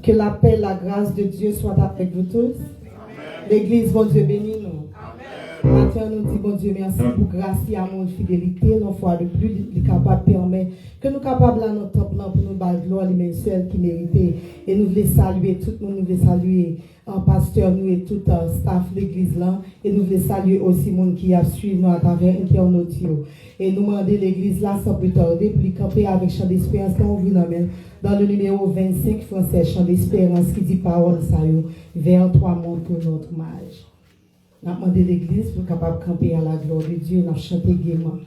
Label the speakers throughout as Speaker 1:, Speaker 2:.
Speaker 1: Que la paix, la grâce de Dieu soit avec vous tous. L'Église, bon Dieu, bénis nous. Matin, nous disons, bon Dieu, merci pour grâce et amour et fidélité. Une fois de plus, il est capable de permettre que nous capables à notre temps pour nous battre gloire, les mêmes seuls qui méritent. Et nous voulons saluer tout le monde, nous voulons saluer un pasteur, nous et tout le staff de l'église là. Et nous voulons saluer aussi les gens qui a suivi nous à travers Internet. Et nous demandons l'église là sans plus tarder pour camper avec chant d'espérance qu'on vit dans le numéro 25 français, chant d'espérance qui dit parole ça vers 3 mois pour notre mage. Nous avons demandé l'église pour capable de camper à la gloire de Dieu et nous chanter gaiement.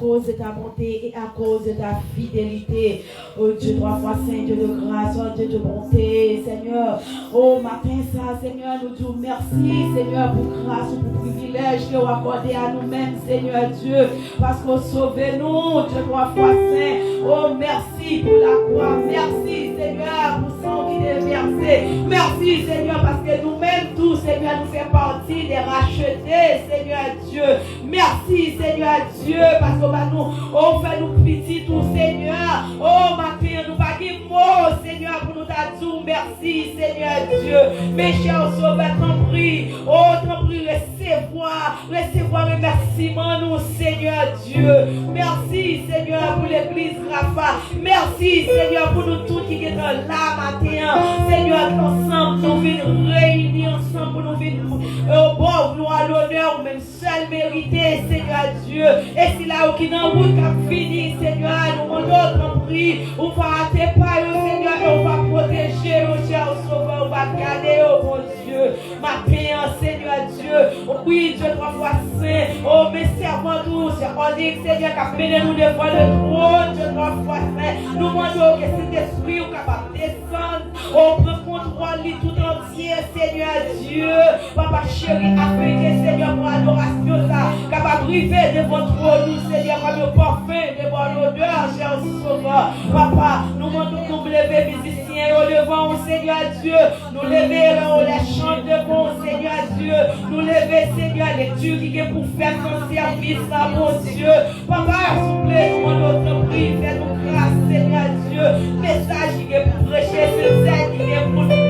Speaker 2: cause de ta bonté et à cause de ta fidélité. Oh Dieu, 3 fois saint, Dieu de grâce, oh Dieu de bonté, Seigneur. Oh matin, ça, Seigneur, nous disons merci, Seigneur, pour grâce, pour privilège que vous accordez à nous-mêmes, Seigneur Dieu, parce que vous sauvez nous, Dieu, 3 fois saint. Oh merci pour la croix, merci, Seigneur, pour sang qui est versé. Merci, Seigneur, parce que nous-mêmes tous, Seigneur, nous fait partie des rachetés, Seigneur Dieu. Merci, Seigneur Dieu, parce que nous, on fait nous petits tout, Seigneur. Oh, ma fille, nous pas de mots, Seigneur, pour nous dire merci, Seigneur Dieu. Mes chers sauveurs, t'en prie. Oh, t'en prie, recevoir remerciement, nous, Seigneur Dieu. Merci, Seigneur, pour l'église Rafa. Merci, Seigneur, pour nous tous qui sommes là, matin. Seigneur, ensemble, nous venons réunir ensemble pour nous venir au bon, gloire, l'honneur, ou même seul mérité, Seigneur Dieu. Et si là, qui dans route qui fini, Seigneur, nous demandons, prie, on va rater pas, Seigneur, et on va protéger, nos chers sauveurs, on va garder, oh mon Dieu, ma paix, Seigneur Dieu. Oui, Dieu, 3 fois saint, oh mes servants tous, on dit, Seigneur, qu'a mené nous devant le trône, Dieu, 3 fois saint. Nous demandons que cet esprit est capable de descendre, on prend contrôle tout entier, Seigneur Dieu. Papa chéri, appliquez, Seigneur, pour adoration, ça, capable de river devant nous, Seigneur, comme le parfum, devant l'odeur, cher sauveur. Papa, nous demandons nous lever, musiciens, au devant, Seigneur Dieu. Nous lever, les chants devant, Seigneur Dieu. Nous lever, Seigneur, les dieux qui sont pour faire ton service, là, mon Dieu. Papa, s'il vous plaît, nous demandons prière, fais-nous grâce, Seigneur Dieu. Message qui est pour prêcher, ce saint qui est pour nous.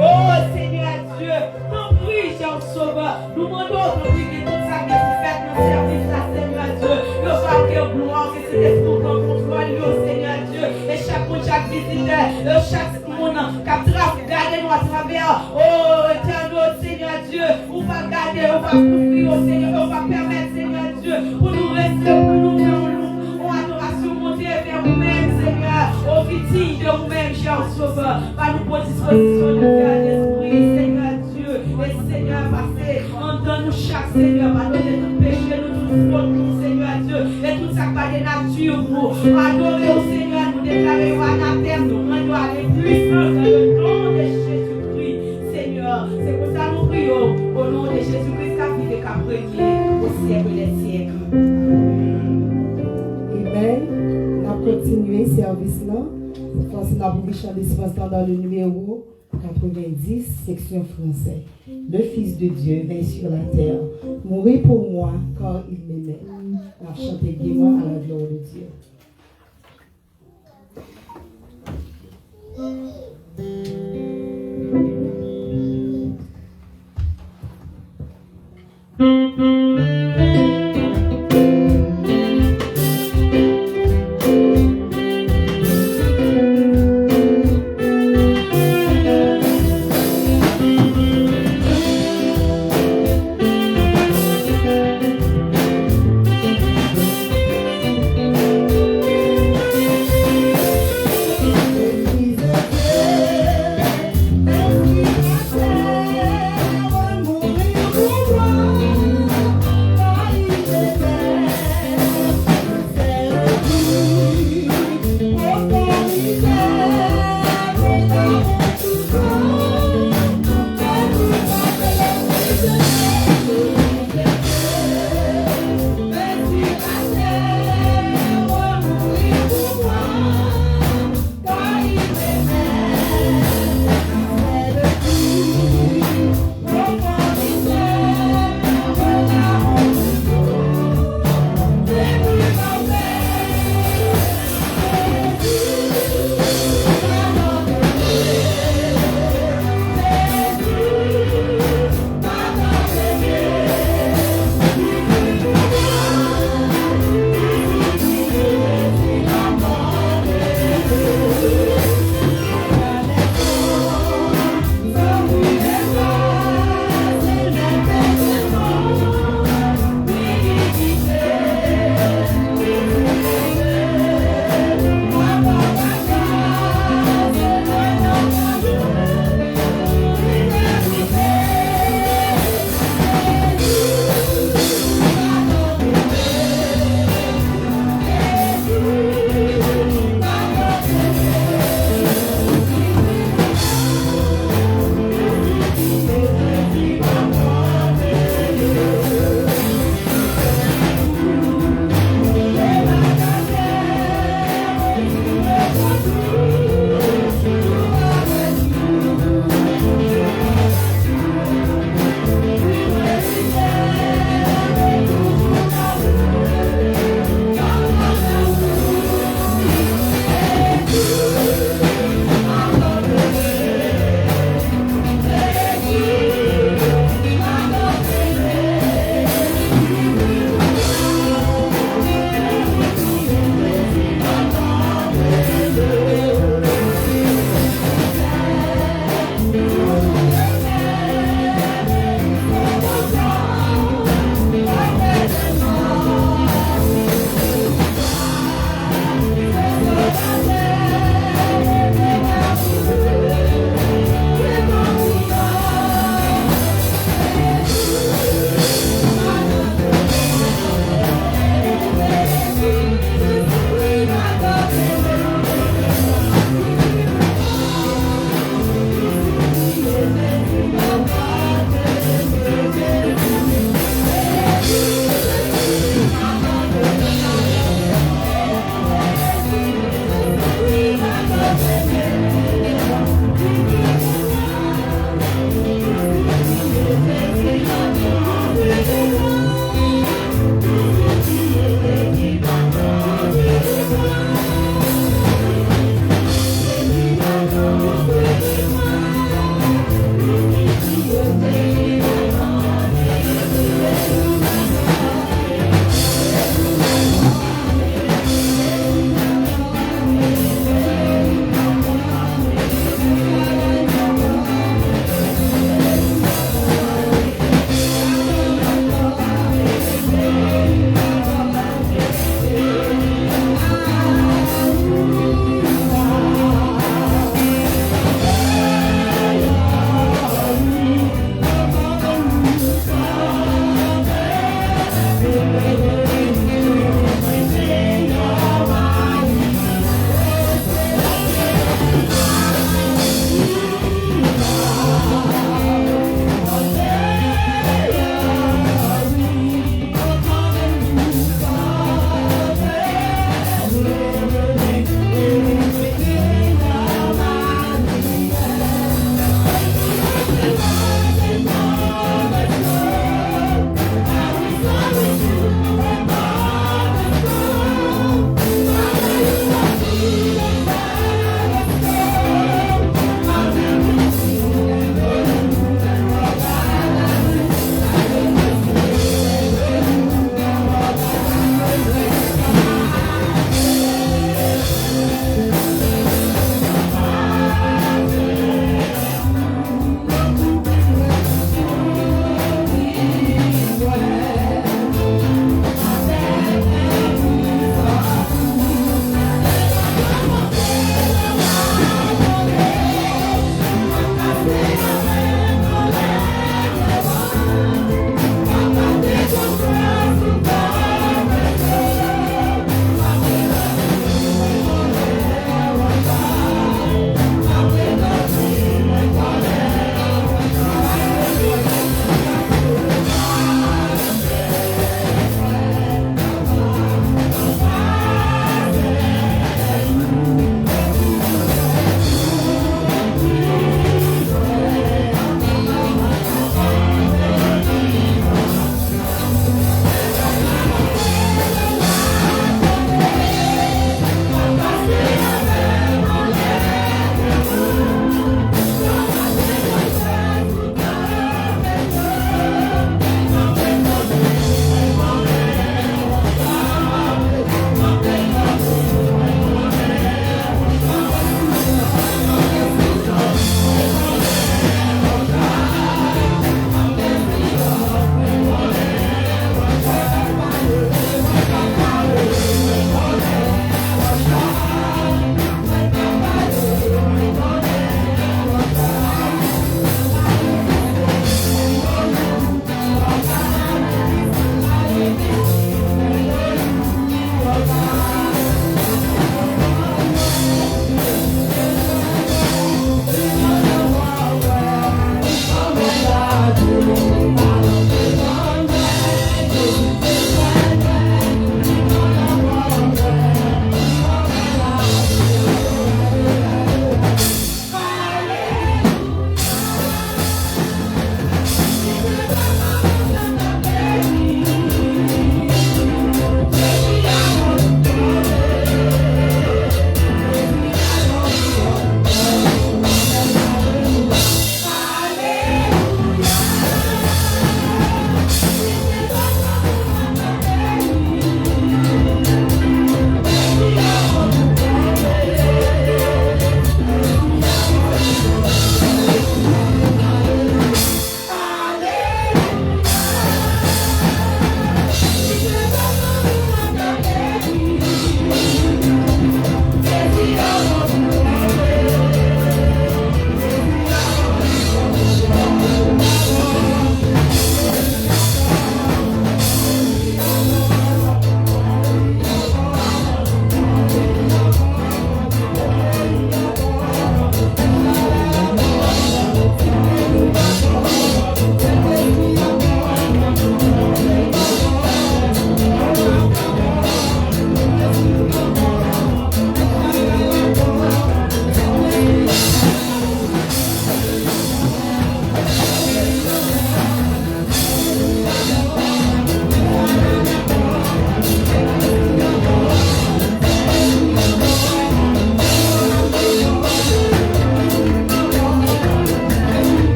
Speaker 2: Oh, Seigneur Dieu, t'en prie, cher sauveur. Nous demandons de prier tout ça que vous faites nos services, là, Seigneur Dieu. Nous sommes que gloire, que c'est des tours qu'on contrôle, Seigneur Dieu. Et chaque visiteur, chaque monde qui a regardé nous à travers, oh, éternel Seigneur Dieu, on va garder, on va couvrir, oh Seigneur, on va permettre, Seigneur Dieu, pour nous rester, pour nous faire en adoration, monter vers vous-même, Seigneur, au victime de vous-même, cher sauveur, par nous pour disposition de faire l'esprit, Seigneur Dieu, et Seigneur, passez, entends-nous chaque Seigneur, pardonnez tout péché, nous tous fautes, nous, Seigneur Dieu, et tout ça pas de nature, pour adorer au Seigneur, nous déclarer au anathème, nous rendons à l'église, dans le nom de Jésus-Christ, Seigneur, c'est pour ça nous prions, au nom de Jésus-Christ, qu'a vivé, qu'a premier, au siècle des siècles.
Speaker 1: Amen. On a continué le service là. Cette fois-ci, on a voulu chanter ce instant dans le numéro 90, section français. Le Fils de Dieu vint sur la terre, mourir pour moi, car il m'aimait. On a chanté gaiement à la gloire de Dieu.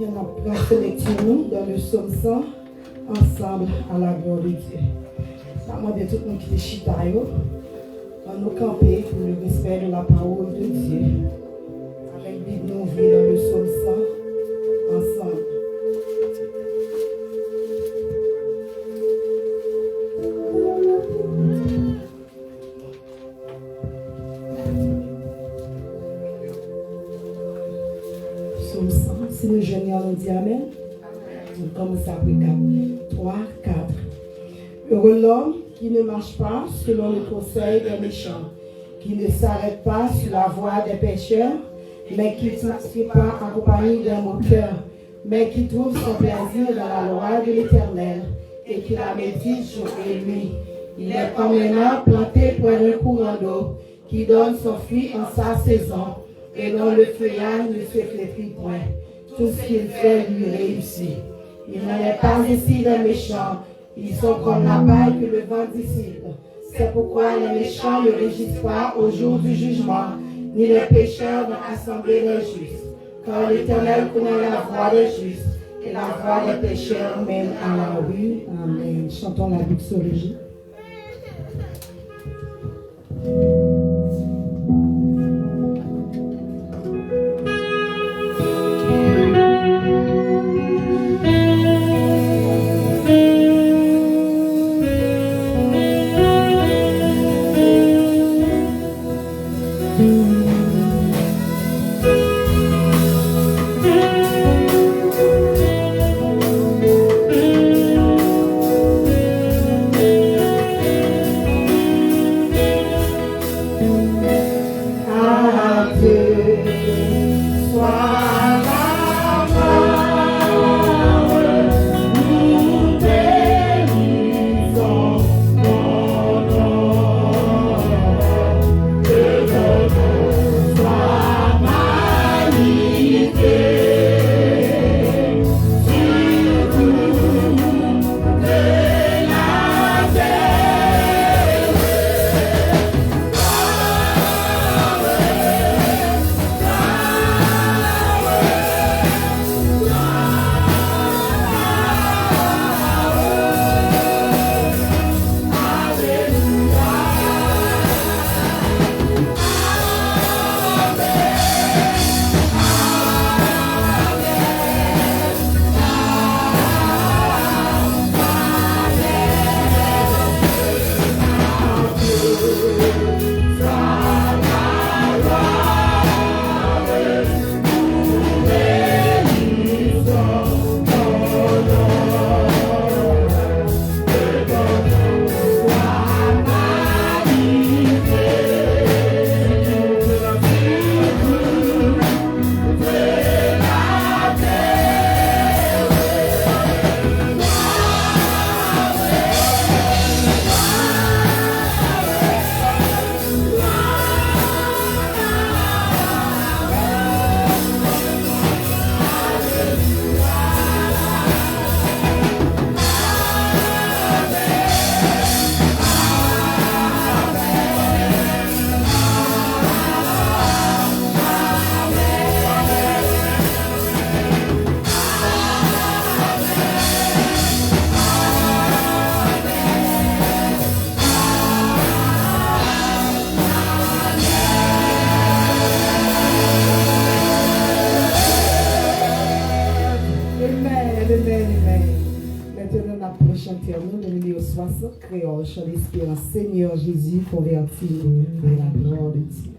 Speaker 1: Bien, on va sélectionner dans le psaume 100, ensemble à la gloire de Dieu. Ça m'a dit tout le monde qui est chita, on nous camper pour le respect de la parole de Dieu. Avec Bible nous ouvrir dans le psaume 100, ensemble. Psaume 100, si le Seigneur nous dit Amen, on commence après 3, 4. Heureux l'homme qui ne marche pas selon le conseil des méchants, qui ne s'arrête pas sur la voie des pécheurs, mais qui ne s'inscrit pas en compagnie d'un moqueur, mais qui trouve son plaisir dans la loi de l'Éternel et qui la médite jour et nuit. Il est comme un arbre planté près d'un courant d'eau, qui donne son fruit en sa saison, et dont le feuillage ne se flétrit point. Tout ce qu'il fait lui réussit. Il n'en est pas ici des méchants. Ils sont comme la paille que le vent dissipe. C'est pourquoi les méchants ne régissent pas au jour du jugement, ni les pécheurs dans l'assemblée des justes. Car l'Éternel connaît la voie des justes, et la voie des pécheurs mène à la rue. Amen. Chantons la doxologie. Créole, chant d'espérance, Seigneur Jésus, convertis-nous à la gloire de Dieu.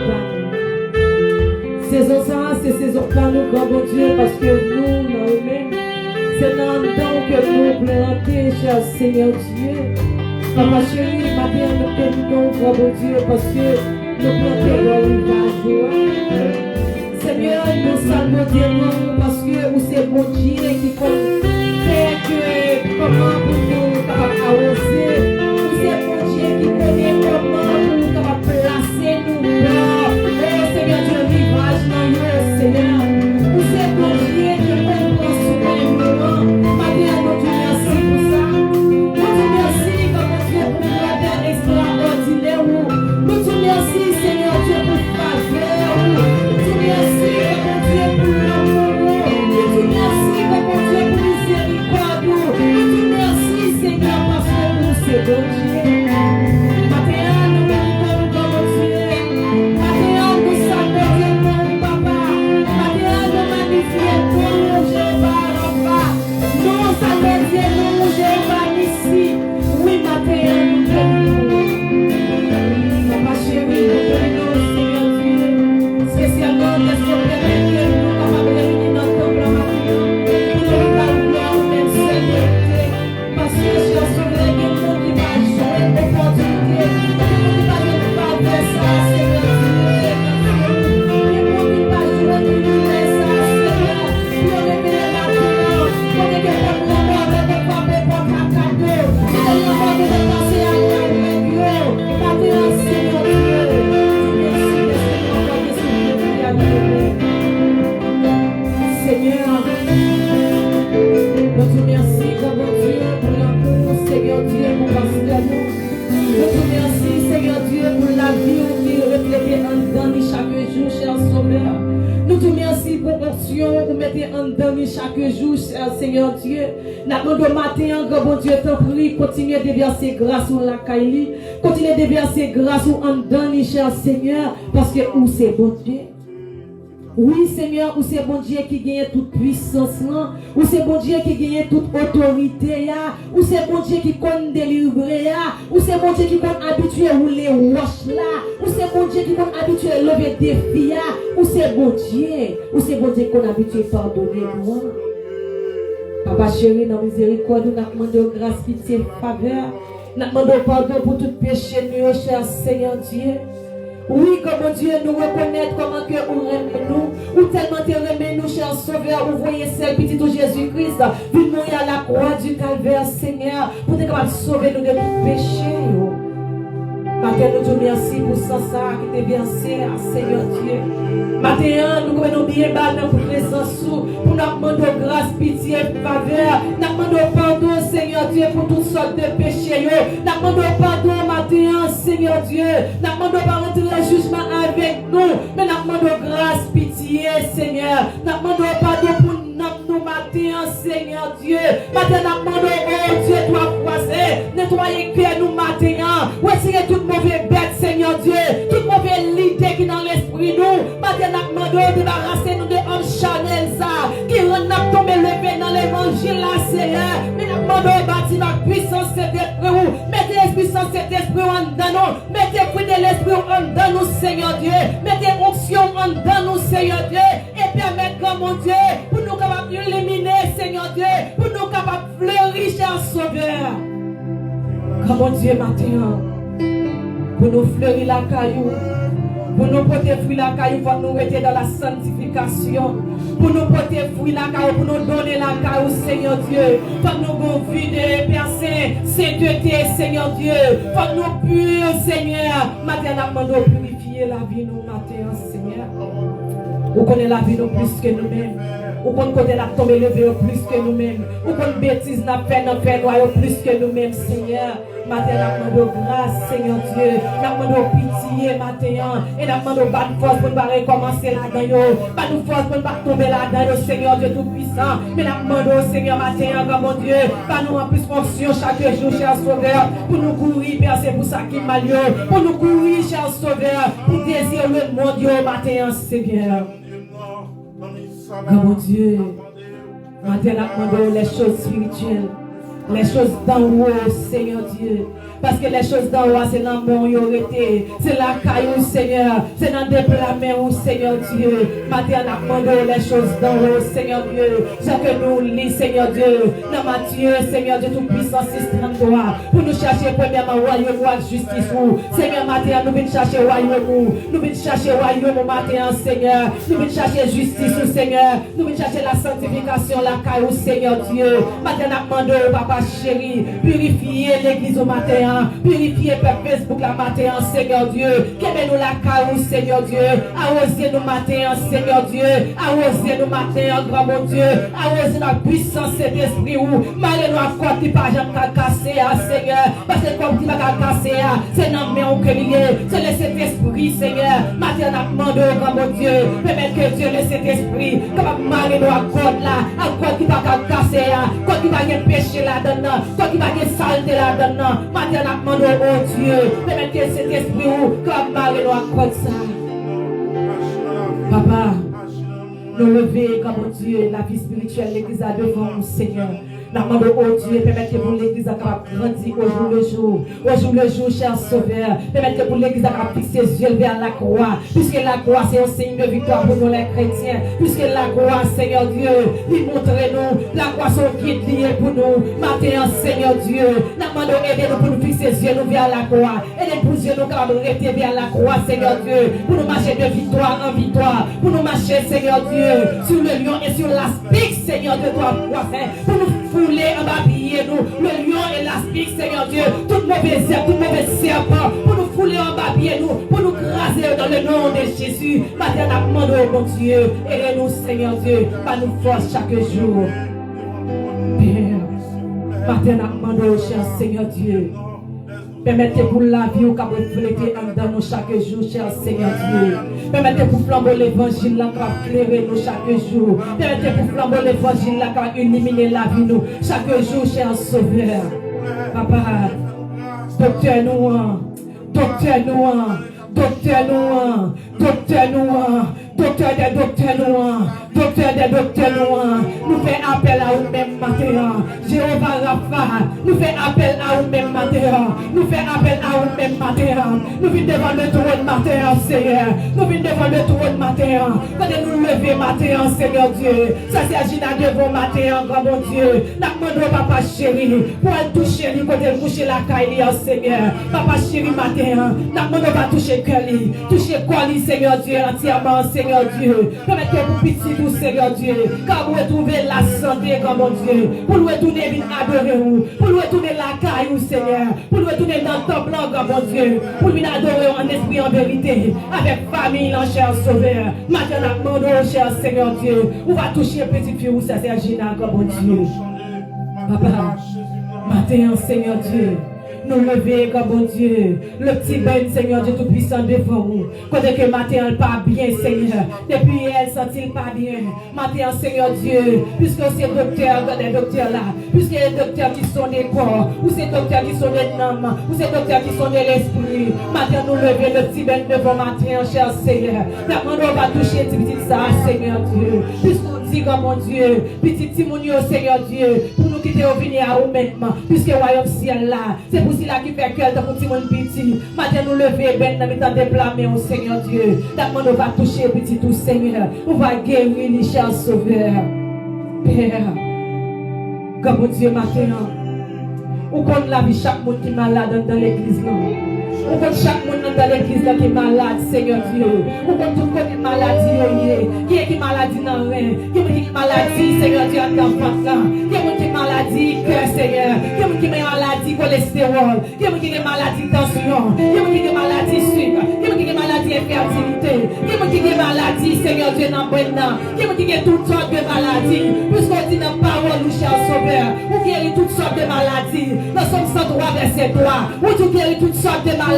Speaker 3: nous. Saison ça, c'est saison pour nous, grand bon Dieu, parce que nous, nous-mêmes, c'est dans le temps que nous plantons, cher Seigneur Dieu. Papa chéri, matin, nous t'aimons, grand bon Dieu, parce que nous plantons le rivage. Seigneur, nous saluons Dieu, parce que vous c'est bon Dieu qui fait que comment pour nous avancer. Vous c'est bon Dieu qui connaît comment pour nous placer nous là. Oh Seigneur Dieu, rivage dans nous, Seigneur. Vous c'est bon Dieu qui comprend souvent nous. Matin, nous te merci pour ça. Nous te merci, comme Dieu, pour la extraordinaire. Nous te merci, Seigneur Dieu, pour faveur. Nous te merci, comme Dieu, pour l'amour. Nous te merci, comme Dieu, pour miséricorde. Nous te merci, Seigneur, parce que nous c'est bon Dieu. Matin, nous bénissons comme Dieu. Matin, nous saluons mon papa. Matin, nous magnifions ton Jéhovah Rapha. Nous saluons mon Jéhovah ici. Oui, matin, nous bénissons. Papa chéri, nous bénissons, Seigneur Dieu. Spécialement, est-ce que vous permettez que nous capables de venir dans ton plan matin? Pour nous la gloire, même Seigneur. Parce que je suis vrai que le monde qui va jouer l'opportunité, le monde qui va jouer faveur, ça, Seigneur Dieu. Le monde qui va jouer privilège, ça, Seigneur. Pour révéler la gloire, pour que quelqu'un pour l'amour de te frapper pour ta cadeau. Pour que l'amour de te passer à avec Dieu. Matin, Seigneur Dieu. Merci, laisse-moi encore que ce Dieu qui a donné. Seigneur, nous te remercions, grand Dieu, pour l'amour, Seigneur Dieu, pour pasteur nous. Nous te remercions, Seigneur Dieu, pour la vie qui reflète en dedans chaque jour, cher Sauveur. Nous te remercions pour l'option que vous mettez en dedans chaque jour, cher Seigneur Dieu. Nous demandons matin, grand bon Dieu, t'en prie, continuez de verser grâce sur la caille, continuez de verser grâce en dedans, cher Seigneur, parce que où c'est bon Dieu. Oui, Seigneur, où c'est bon Dieu qui gagne toute puissance, où c'est bon Dieu qui gagne toute autorité, où c'est bon Dieu qui compte délivrer, où c'est bon Dieu qui compte habituer ou les roches là, où c'est bon Dieu qui compte habituer lever des filles, où c'est bon Dieu qu'on habitué pardonner moi. Papa chéri, dans miséricorde, nous demandons grâce, pitié, faveur, nous demandons pardon pour tout péché, nous, cher Seigneur Dieu. Oui, comme Dieu, nous reconnaître comment que vous aimez nous, ou tellement te aimez nous, cher Sauveur, vous voyez celle petite de Jésus-Christ, vous mourir à la croix du calvaire, Seigneur, pour être capable de sauver nous de tout péché. Matin, nous te remercions pour ça qui te versé, Seigneur Dieu. Matin, nous venons bien bas dans notre présence, pour nous demander grâce, pitié, faveur. Nous demandons pardon, Seigneur Dieu, pour toutes sortes de péchés. Nous demandons pardon, matin, Seigneur Dieu. Nous demandons pas rentrer le jugement avec nous, mais nous demandons grâce, pitié, Seigneur. Nous demandons pardon pour nous matin, Seigneur Dieu. Matin, nous demandons, oh Dieu, toi croiser, nettoyer que nous matin, retirer toute mauvaise bête, Seigneur Dieu, toute mauvaise idée qui est dans l'esprit nous. Matin, nous demandons de débarrasser nous de hommes charnels, ça, qui rendent tomber levé dans l'évangile, là, Seigneur. Mais nous demandons de bâtir notre puissance, cet esprit, mettez l'esprit sans cet esprit en dedans nous, mettez fruit de l'esprit en dedans nous, Seigneur Dieu, mettez onction en dedans nous, Seigneur Dieu, et permettez, comme mon Dieu, pour nous capables d'éliminer, Seigneur Dieu, pour nous capables de fleurir, cher Sauveur. Comme mon Dieu, matin, pour nous fleurir la caillou, pour nous porter fruit la caillou, pour nous rester dans la sanctification, pour nous porter fruit la caillou, pour nous donner la caillou, Seigneur Dieu, pour nous vider, percer, sainteté, Seigneur Dieu, pour nous pur, Seigneur, matin, nous purifier la vie, nous, matin, Seigneur. Vous connaissez la vie, nous, plus que nous-mêmes. Ou qu'on connaît la tombe élevée plus que nous-mêmes. Ou qu'on bêtise n'a fait noir plus que nous-mêmes, Seigneur. Matin, nous demandons grâce, Seigneur Dieu. Nous demandons pitié, matin. Et nous demandons pas de force pour nous recommencer là-dedans. Pas de force pour nous tomber là-dedans, Seigneur Dieu Tout-Puissant. Mais nous demandons, Seigneur, matin, comme mon Dieu, pas nous en plus fonction chaque jour, cher Sauveur. Pour nous courir, Père, c'est pour ça qu'il m'a lieu. Pour nous courir, cher Sauveur. Pour désirer le monde, matin, Seigneur. Mon Dieu, maintenant, nous demandons les choses spirituelles, les choses d'en haut, Seigneur Dieu. Parce que les choses d'en haut, c'est dans mon yorité. C'est la caillou, Seigneur. C'est dans des plats, Seigneur Dieu. Matin, on a demandé les choses d'en haut, Seigneur Dieu. Chaque nous lit, Seigneur Dieu. Dans Matthieu, Seigneur Dieu, tout puissant, 6:33. Pour nous chercher, premièrement, royaume, justice. Seigneur, matin, nous venons chercher royaume. Nous venons chercher royaume, matin, Seigneur. Nous venons chercher justice, Seigneur. Nous venons chercher la sanctification, la caillou, Seigneur Dieu. Matin, on a demandé, papa chéri, purifier l'église au matin. Purifier peuple Facebook la matin, Seigneur Dieu. Qu'aimez-nous la caillou, Seigneur Dieu. Arrosez nous matin, Seigneur Dieu. Arrosez nous matin, grand mon Dieu. Arrosez la puissance cet esprit où malgré-nous à quoi qui pas jamais casser, Seigneur. Parce que comme tu vas casser, c'est non mais on crier. C'est le Saint-Esprit, Seigneur. Matin, on a demandé, grand mon Dieu. Permettre que Dieu, le Saint-Esprit, comme malgré-nous à quoi là, à quoi qui va casser, quoi qui va y péché là-dedans, quoi qui va y saleté là-dedans. Matin, on a demandé, oh Dieu, permettre que cet esprit où, comme malgré-nous à quoi ça. Papa, nous lever comme Dieu, la vie spirituelle, l'église a devant nous, Seigneur. Nous demandons, oh Dieu, permettez que pour l'église a grandi au jour le jour. Au jour le jour, cher Sauveur. Permettez que pour l'église a fixé ses yeux vers la croix. Puisque la croix, c'est un signe de victoire pour nous les chrétiens. Puisque la croix, Seigneur Dieu, lui montrez-nous. La croix, son guide lié pour nous. Matin, Seigneur Dieu. Nous demandons, aidez-nous pour nous fixer ses yeux vers la croix. Aidez-nous pour nous capables de rester vers la croix, Seigneur Dieu. Pour nous marcher de victoire en victoire. Pour nous marcher, Seigneur Dieu, sur le lion et sur l'aspic, Seigneur Dieu, toi, pour nous fouler en babiller nous, le lion et l'aspic, Seigneur Dieu, tout mauvais serpent, pour nous fouler en babiller nous, pour nous craser dans le nom de Jésus. Matin, nous demandons, mon Dieu, aidez-nous, Seigneur Dieu, par nous force chaque jour. Père, matin, nous demandons, cher Seigneur Dieu, permettez pour la vie ou qu'à refléter en dans nous chaque jour, cher Seigneur Dieu. Permettez pour flamber l'évangile là qu'à éclairer nous chaque jour. Permettez pour flamber l'évangile là qu'à illuminer la vie nous chaque jour, cher Sauveur. Papa, docteur nous, docteur nous, docteur nous, docteur nous, docteur des docteurs nous, docteur des docteurs nous fait appel à nous-mêmes matin. Jéhovah Rapha, nous fait appel à nous-mêmes matin. Nous fait appel à nous-mêmes matin. Nous venons devant le trône matin, Seigneur. Nous venons devant le trône matin. Quand nous lever matin, Seigneur Dieu. Ça s'agit devant matin, grand mon Dieu. Nous demandons, papa chéri, pour elle toucher, lui, quand elle couche la caille, Seigneur. Papa chéri matin, nous demandons pas toucher cœur, toucher quoi, Seigneur Dieu, entièrement, Seigneur Dieu. Permettez pour petit tout, Seigneur Dieu. Quand vous retrouvez la santé, grand mon Dieu. Pour nous retourner, venir adorer vous. Pour nous retourner la caille, Seigneur. Pour nous retourner dans le temple, grand mon Dieu. Pour nous adorer en esprit, en vérité. Avec famille, en cher Sauveur. Maintenant, nous demandons, cher Seigneur Dieu. On va toucher petite fille, ça c'est Gina, grand mon Dieu. Papa, matin, Seigneur Dieu. Nous lever comme bon Dieu, le petit ben Seigneur Dieu tout-puissant devant nous. Quand que matin elle pas bien Seigneur, depuis elle sent-il pas bien. Matin Seigneur Dieu, puisque c'est docteur, des docteurs là, puisque les docteurs qui sont des corps, ou c'est docteurs qui sont des âmes, ou c'est docteurs qui sont de l'esprit. Matin nous lever le petit ben devant matin, cher Seigneur. Maintenant on va toucher petit ça, Seigneur Dieu. Puisqu'on dit comme mon Dieu, petit Timonio Seigneur Dieu, pour nous quitter au venir à vous maintenant, puisque le royaume ciel là, c'est pour cela qui fait qu'elle pour petit monde petit. Maintenant nous lever ben dans le déplamer au Seigneur Dieu. D'abord on va toucher petit tout Seigneur. On va guérir les chers sauveurs. Père, comme mon Dieu matin, on compte la vie chaque monde qui est malade dans l'église là. On compte chaque monde dans l'église là qui est malade, Seigneur Dieu. On compte tout côté maladie, qui est maladie dans rien, qui est maladie, Seigneur Dieu, en enfant là. Qui est maladie, cœur, Seigneur. Qui est maladie, cholestérol. Qui est maladie, tension. Qui est maladie, sucre. Qui est maladie, infertilité. Qui est maladie, Seigneur Dieu, dans le bras. Qui est toutes sortes de maladies. Puisqu'on dit dans la parole, cher Sauveur, vous guérissez toutes sortes de maladies. Dans Somme 103, verset 3, vous guérissez toutes sortes de maladies.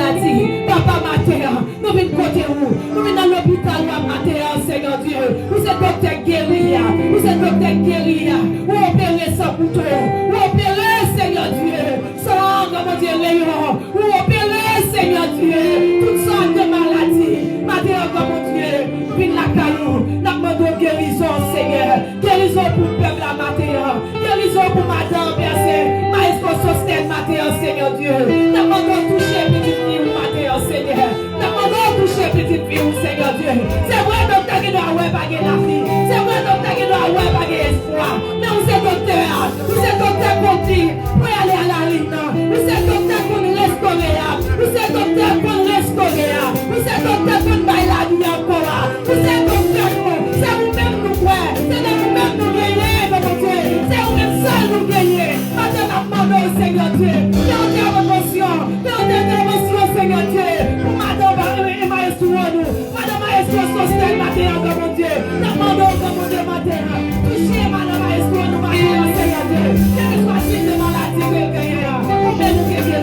Speaker 3: Papa matin, nous venons côté où? Nous venons dans l'hôpital matin, Seigneur Dieu. Vous êtes docteur guéri, vous êtes docteur guéri. Vous opérez sans couteau, vous opérez, Seigneur Dieu, sans, comment dire, rayon. Vous opérez, Seigneur Dieu, toutes sortes de maladies. Matin, comment Dieu, viens la caillou, nous demandons guérison, Seigneur. Guérison pour le peuple la matin, guérison pour madame, Père, maïs qu'on sostienne matin, Seigneur Dieu. Nous demandons Dieu. C'est vrai, docteur, qui doit avoir pas la vie. C'est vrai, docteur, qui doit avoir pas espoir. Mais vous êtes docteur. Vous êtes docteur pour dire, pour aller à la ligne. Vous êtes docteur pour nous restaurer. Vous êtes docteur pour nous restaurer. Vous êtes docteur pour nous bailler la vie encore. Vous êtes docteur pour c'est vous-même nous croire. C'est de vous-même nous gagner, mon Dieu. C'est vous-même seul nous gagner. Maintenant, demandons au Seigneur Dieu. Fais intervention. Fais intervention, Seigneur Dieu. Pour Madame et Maestro, nous. Madame Maestro, Sostel, Matin, mon Dieu. Demandons, mon Dieu, Matin. Touchez Madame Maestro, nous, Matin, Seigneur Dieu. Quel que soit le type de maladie que vous gagnez, vous pouvez nous guérir.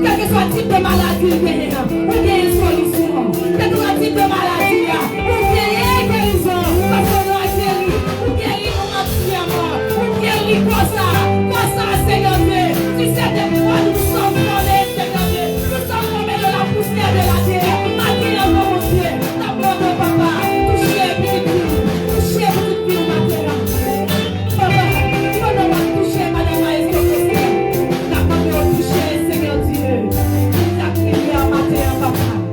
Speaker 3: Quel que soit le type de maladie que vous gagnez, vous gagnez une solution. Quel que soit le type de maladie, vous gagnez guérison. Parce que nous avons guéri. Vous guéris nous entièrement. Vous guéris comme ça, Seigneur Dieu. Tu sais des fois, nous sommes tombés, Seigneur Dieu. Nous sommes tombés de la poussière de la terre. Maintenant, mon Dieu, t'apprends, papa. Touchez, petite fille. Touchez, petite fille, maintenant. Papa, tu vas devoir toucher Madame Maestro. T'apprends de toucher, Seigneur Dieu. Ta prière, matin, papa.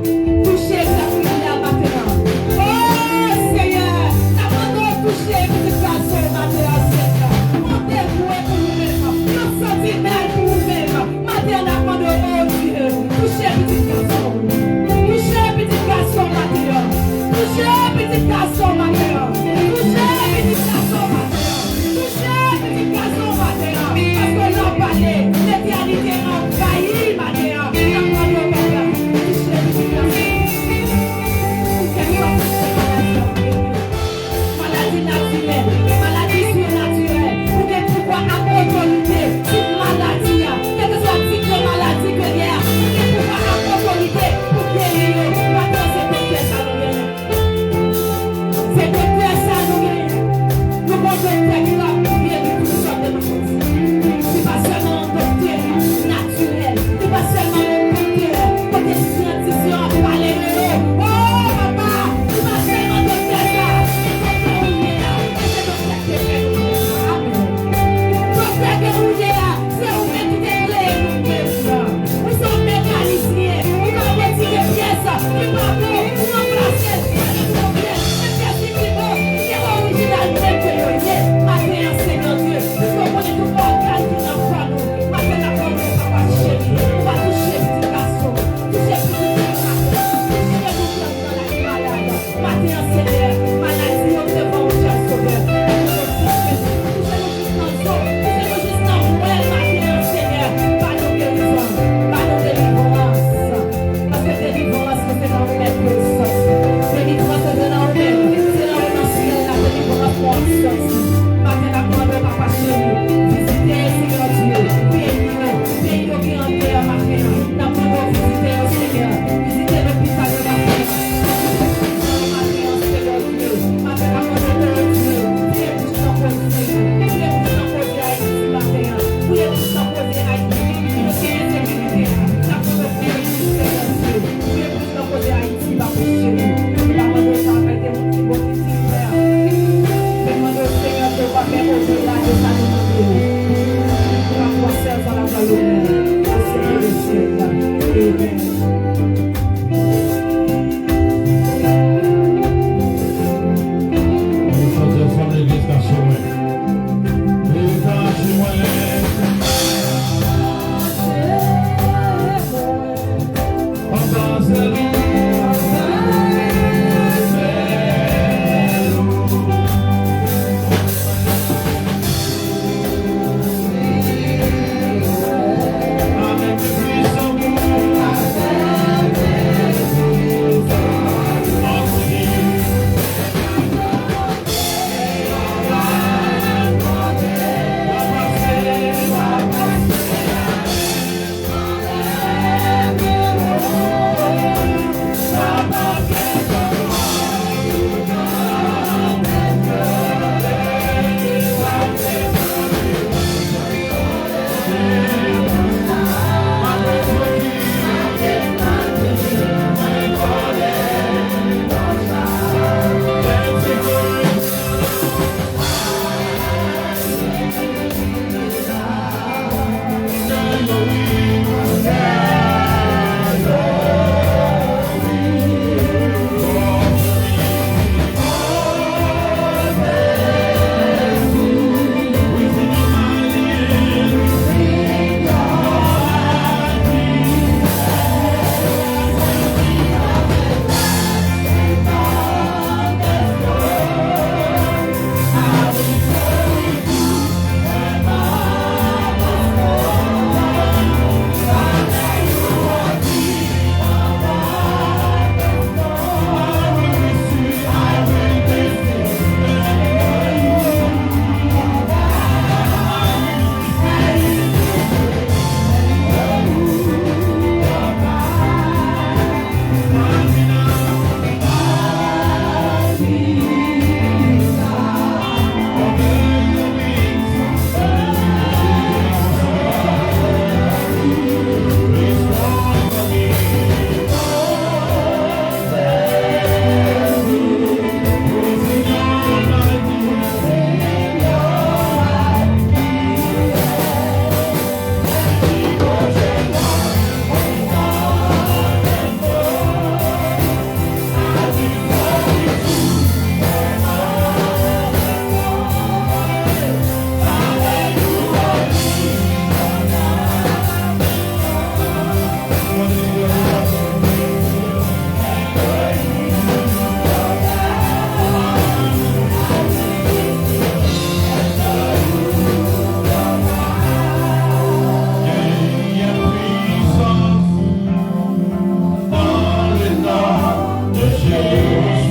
Speaker 4: There is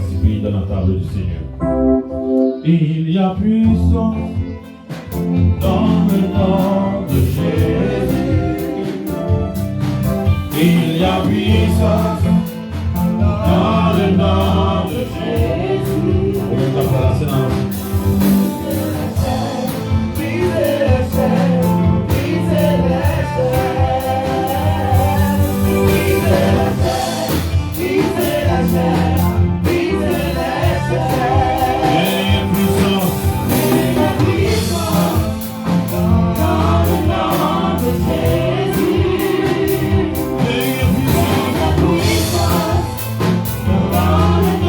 Speaker 4: Saint-Esprit dans la table du Seigneur. Il y a puissance dans le nom de Jésus. Il y a puissance dans le nom de Jésus. On est après la séance.
Speaker 5: Dans le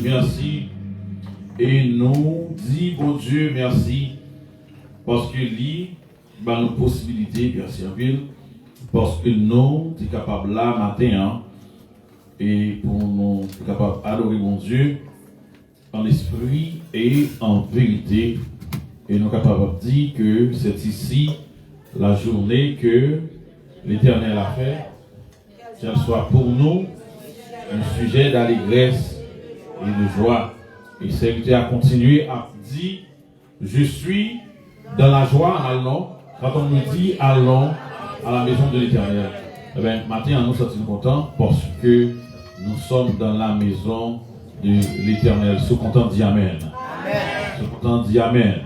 Speaker 4: Merci. Et nous dit, bon Dieu, merci. Parce que lui, bah, nos possibilités, merci en ville. Parce que nous, sommes capables là, matin, et pour nous, être capables d'adorer mon Dieu en esprit et en vérité. Et nous sommes capables de dire que c'est ici la journée que l'Éternel a fait, qu'elle soit pour nous un sujet d'allégresse et de joie. Et c'est à continuer à dire, je suis dans la joie, allons. Quand on me dit allons à la maison de l'Éternel. Eh bien, matin, nous sommes contents parce que nous sommes dans la maison de l'Éternel. Sois content, dis Amen. Sois content, dis Amen.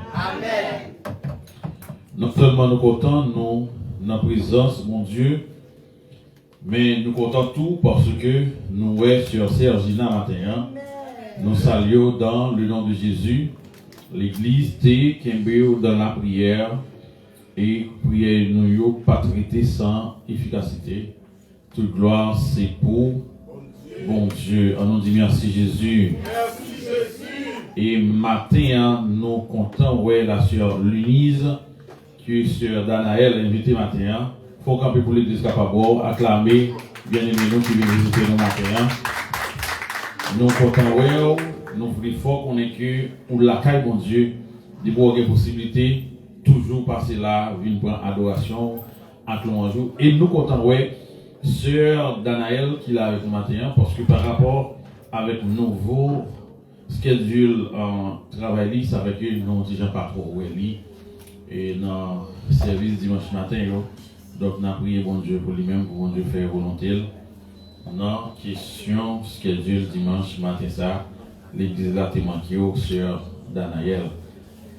Speaker 4: Non seulement nous comptons, nous, dans la présence, mon Dieu, mais nous comptons tout parce que nous sommes sur Sergina matin. Nous saluons dans le nom de Jésus, l'église T. Kembeo dans la prière et prière nous pas traiter sans efficacité. Toute gloire c'est pour bon Dieu. On nous dit merci Jésus. Merci Jésus. Et matin, nous comptons ouais la sœur Lunise, qui est sœur Danaël, invitée matin. Faut camper pour l'église capable acclamer bien aimé nous qui viennent visiter nous matin. Nous comptons ouais, nous voulons fort qu'on est que pour la caille bon Dieu, de pouvoir avoir possibilité toujours passer là, venir prendre adoration, en jour. Et nous comptons ouais, sœur Danaël qui l'a avec nous matin, parce que par rapport avec nouveau schedule en travail, c'est avec eux, nous disons pas trop ouais, et dans le service dimanche matin, donc nous avons prié bon Dieu pour lui-même, pour bon Dieu faire volonté. Non, question schedule dimanche matin, ça, l'église là, t'es manqué sur Danaël.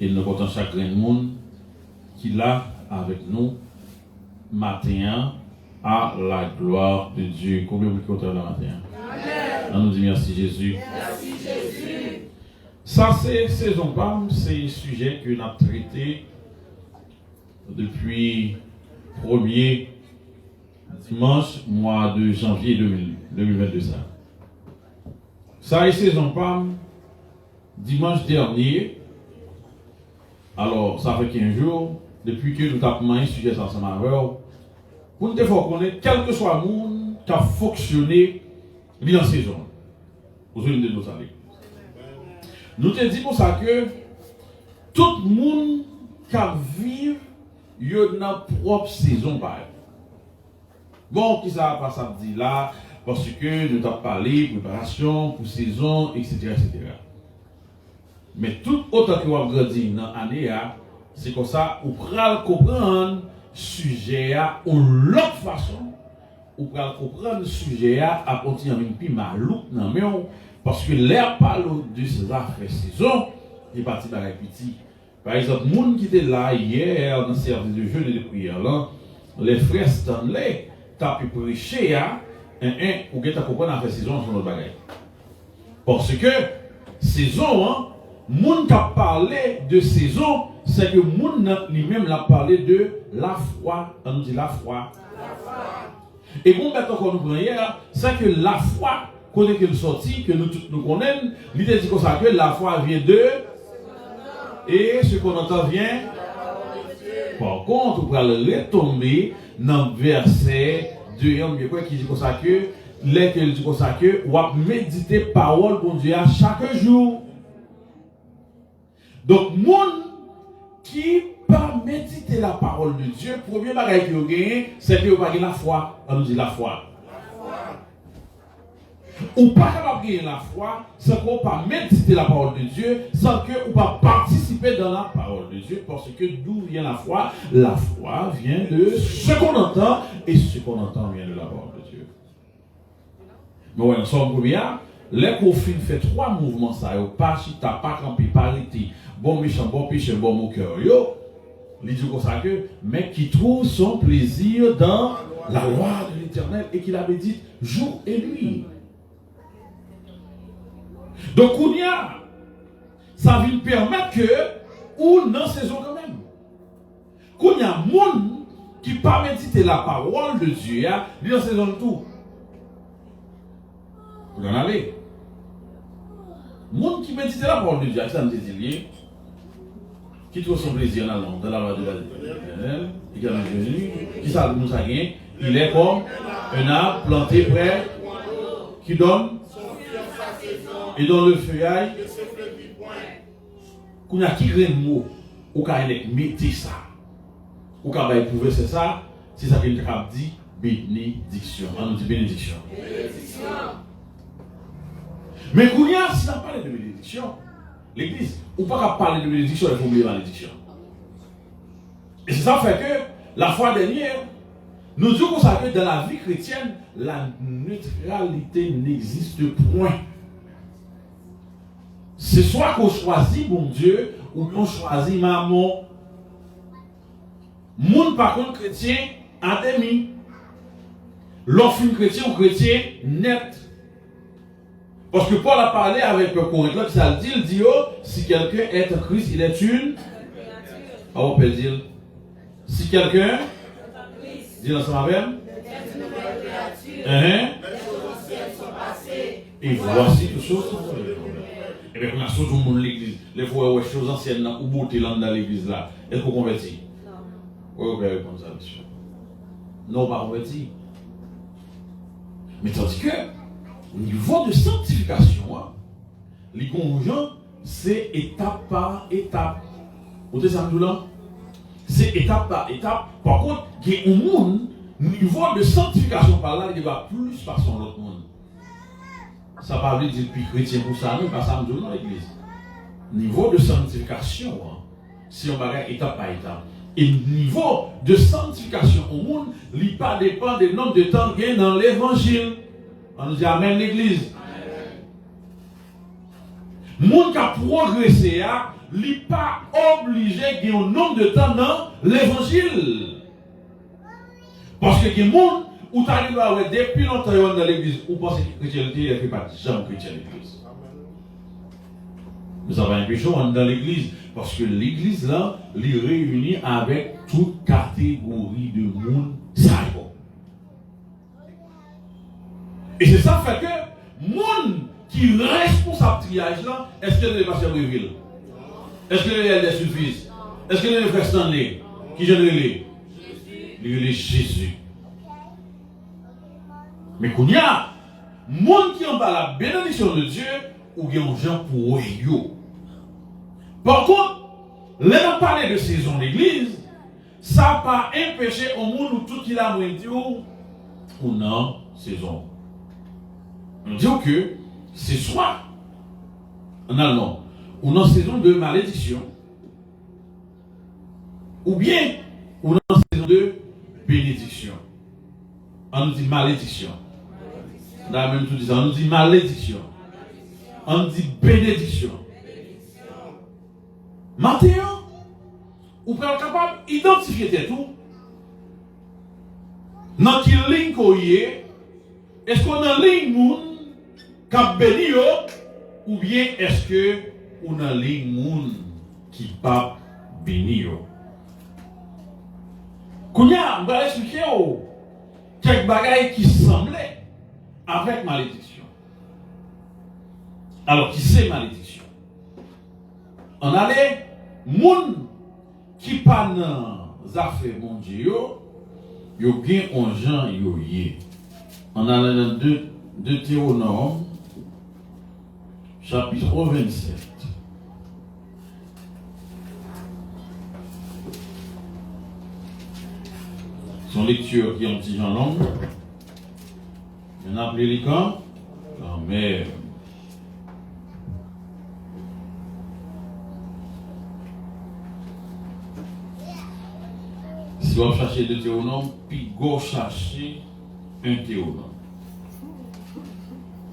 Speaker 4: Et nous comptons chaque grain de monde qui l'a avec nous matin à la gloire de Dieu. Combien vous comptez le matin? Amen. On nous dit merci Jésus. Merci Jésus. Ça, c'est saison palme, c'est un sujet que nous avons traité depuis 1er dimanche, mois de janvier 2022. Ça est saison palme, dimanche dernier. Alors, ça fait 15 jours, depuis que nous avons un sujet ensemble avec vous, pour nous devons connaître, quel que soit le monde qui a fonctionné dans la saison. Vous avez de nous aller. Nous te disons pour ça que tout le monde qui vit une propre saison. Bon, qui ça va ça dit là, parce que nous avons parlé de préparation, pour saison, etc., etc. Mais tout autant que vous avez grandi dans l'année, c'est comme ça, vous pouvez comprendre le sujet de l'autre façon. Vous pouvez comprendre le sujet à partir d'un peu malouk, parce que l'air parle de ces affaires saison, il est parti par les petits. Par exemple, les gens qui étaient là hier dans le service de jeûne et de prière, là, les frères Stanley, tu as pu prêcher, ou tu as compris la saison sur notre bagage. Parce que saison, les gens qui ont parlé de saison, c'est que les gens lui-même l'a parlé de la foi. On nous dit la foi. Et bon, quand nous prenons hier, c'est que la foi, qu'on est sorti, que nous tous nous connaissons, l'idée dit que la foi vient de. Et ce qu'on entend vient. Par contre, on va retomber dans le verset 2 qui dit comme ça que, lesquels dit comme ça que, on va méditer parole pour Dieu à chaque jour. Donc, monde qui pas méditer la parole de Dieu, premier bagage qui a gagné, c'est que vous avez la foi. On nous dit la foi. Ou pas capable de gagner la foi sans qu'on pas méditer la parole de Dieu, sans que ou pas participer dans la parole de Dieu, parce que d'où vient la foi? La foi vient de ce qu'on entend, et ce qu'on entend vient de la parole de Dieu. Mais ouais, nous sommes combien? Les confins fait 3 mouvements, ça, yo, pas chita, pas campi, pas riti, bon méchant, bon péché, bon moqueur, yo. Il dit comme ça que, mais qui trouve son plaisir dans la loi de l'Éternel et qu'il avait dit jour et nuit. Donc, ça vient permettre que, ou dans saison quand même. Qu'on y a un monde qui ne pas méditer la parole de Dieu, il dans saison de tout. Vous en allez. Monde qui médite la parole de Dieu, ça me dit, qui trouve son plaisir dans la loi de l'Éternel, et qui a venu, qui ça nous a gagné, il est comme un arbre planté près, qui donne, et dans le feuillage, qu'on a qui grain de mots, ou qu'on a mettez ça, ou qu'on a éprouvé c'est ça, c'est ça qu'il a dit, bénédiction. On nous dit bénédiction. Mais qu'on y a, si on parle de bénédiction, l'église, ou pas parler de bénédiction, il faut oublier malédiction. Et c'est ça fait que, la fois dernière, nous disons que dans la vie chrétienne, la neutralité n'existe point. C'est soit qu'on choisit bon Dieu, ou qu'on choisit maman. Moun par contre chrétien, a demi. L'offre chrétien ou chrétien net. Parce que Paul a parlé avec le Corinthiens, il dit, oh, si quelqu'un est en Christ, il est une. Ah, on peut dire. Si quelqu'un, dit ensemble avec. Et voici toutes choses sont nouvelles. Et bien, on a surtout dans l'église. Les fois où les choses anciennes ou beauté dans l'église là, est-ce qu'on convertit? Non. Oui, vous pouvez répondre à ça, monsieur. Non, pas converti. Mais tandis que, au niveau de sanctification, les conjoints, c'est étape par étape. Vous savez ça, là? C'est étape par étape. Par contre, il y a un monde, niveau de sanctification par là, il va plus par son autre monde. Ça ne veut pas dire depuis chrétien pour ça, mais pas ça dans l'église. Niveau de sanctification, si on va étape par étape. Et niveau de sanctification au monde, il ne pas dépend du nombre de temps qu'il y a dans l'évangile. On nous dit amen l'église. Le monde qui a progressé, il n'est pas obligé de gagner un nombre de temps dans l'évangile. Parce que il y a des gens où tu arrives à voir depuis longtemps dans l'église, où pensez que la chrétienté ne fait pas de jamais chrétien l'église. Nous avons un péché dans l'église, parce que l'église là, elle est réunie avec toute catégorie de monde. Ça est bon. Et c'est ça fait que le monde qui est responsable de triage là, est-ce que les pasteurs Breville? Est-ce que les LDS suffisent? Est-ce que les frères Stanley qui gênent les? Les Jésus. Mais qu'on y a, monde qui en bas la bénédiction de Dieu, ou qui ont gens pour eux. Par contre, là on parle de saison d'église, ça n'a pas empêché au monde où tout il a dit ou non saison. On dit que c'est soit en allemand, ou dans saison de malédiction, ou bien ou dans saison de bénédiction. On nous dit malédiction. Dans même tout dit ça, on nous dit malédiction. On nous dit bénédiction. Maintenant, vous pouvez être capable d'identifier tout. Dans quelle ligne qu'on y est, est-ce qu'on a une ligne moun qui a béni ou bien est-ce que on a une ligne moun qui pas béni? Kounya, on va expliquer quelques bagailles qui semblaient avec malédiction. Alors, qui c'est malédiction? On a les moun qui pas dans affaires bon Dieu, yo gen on gens yo yé. On a dans Deutéronome chapitre 27. Son lecture qui est un petit genre long. On a appelé les camps. Amen. Si on cherche deux théonomes, puis go chercher un théonome.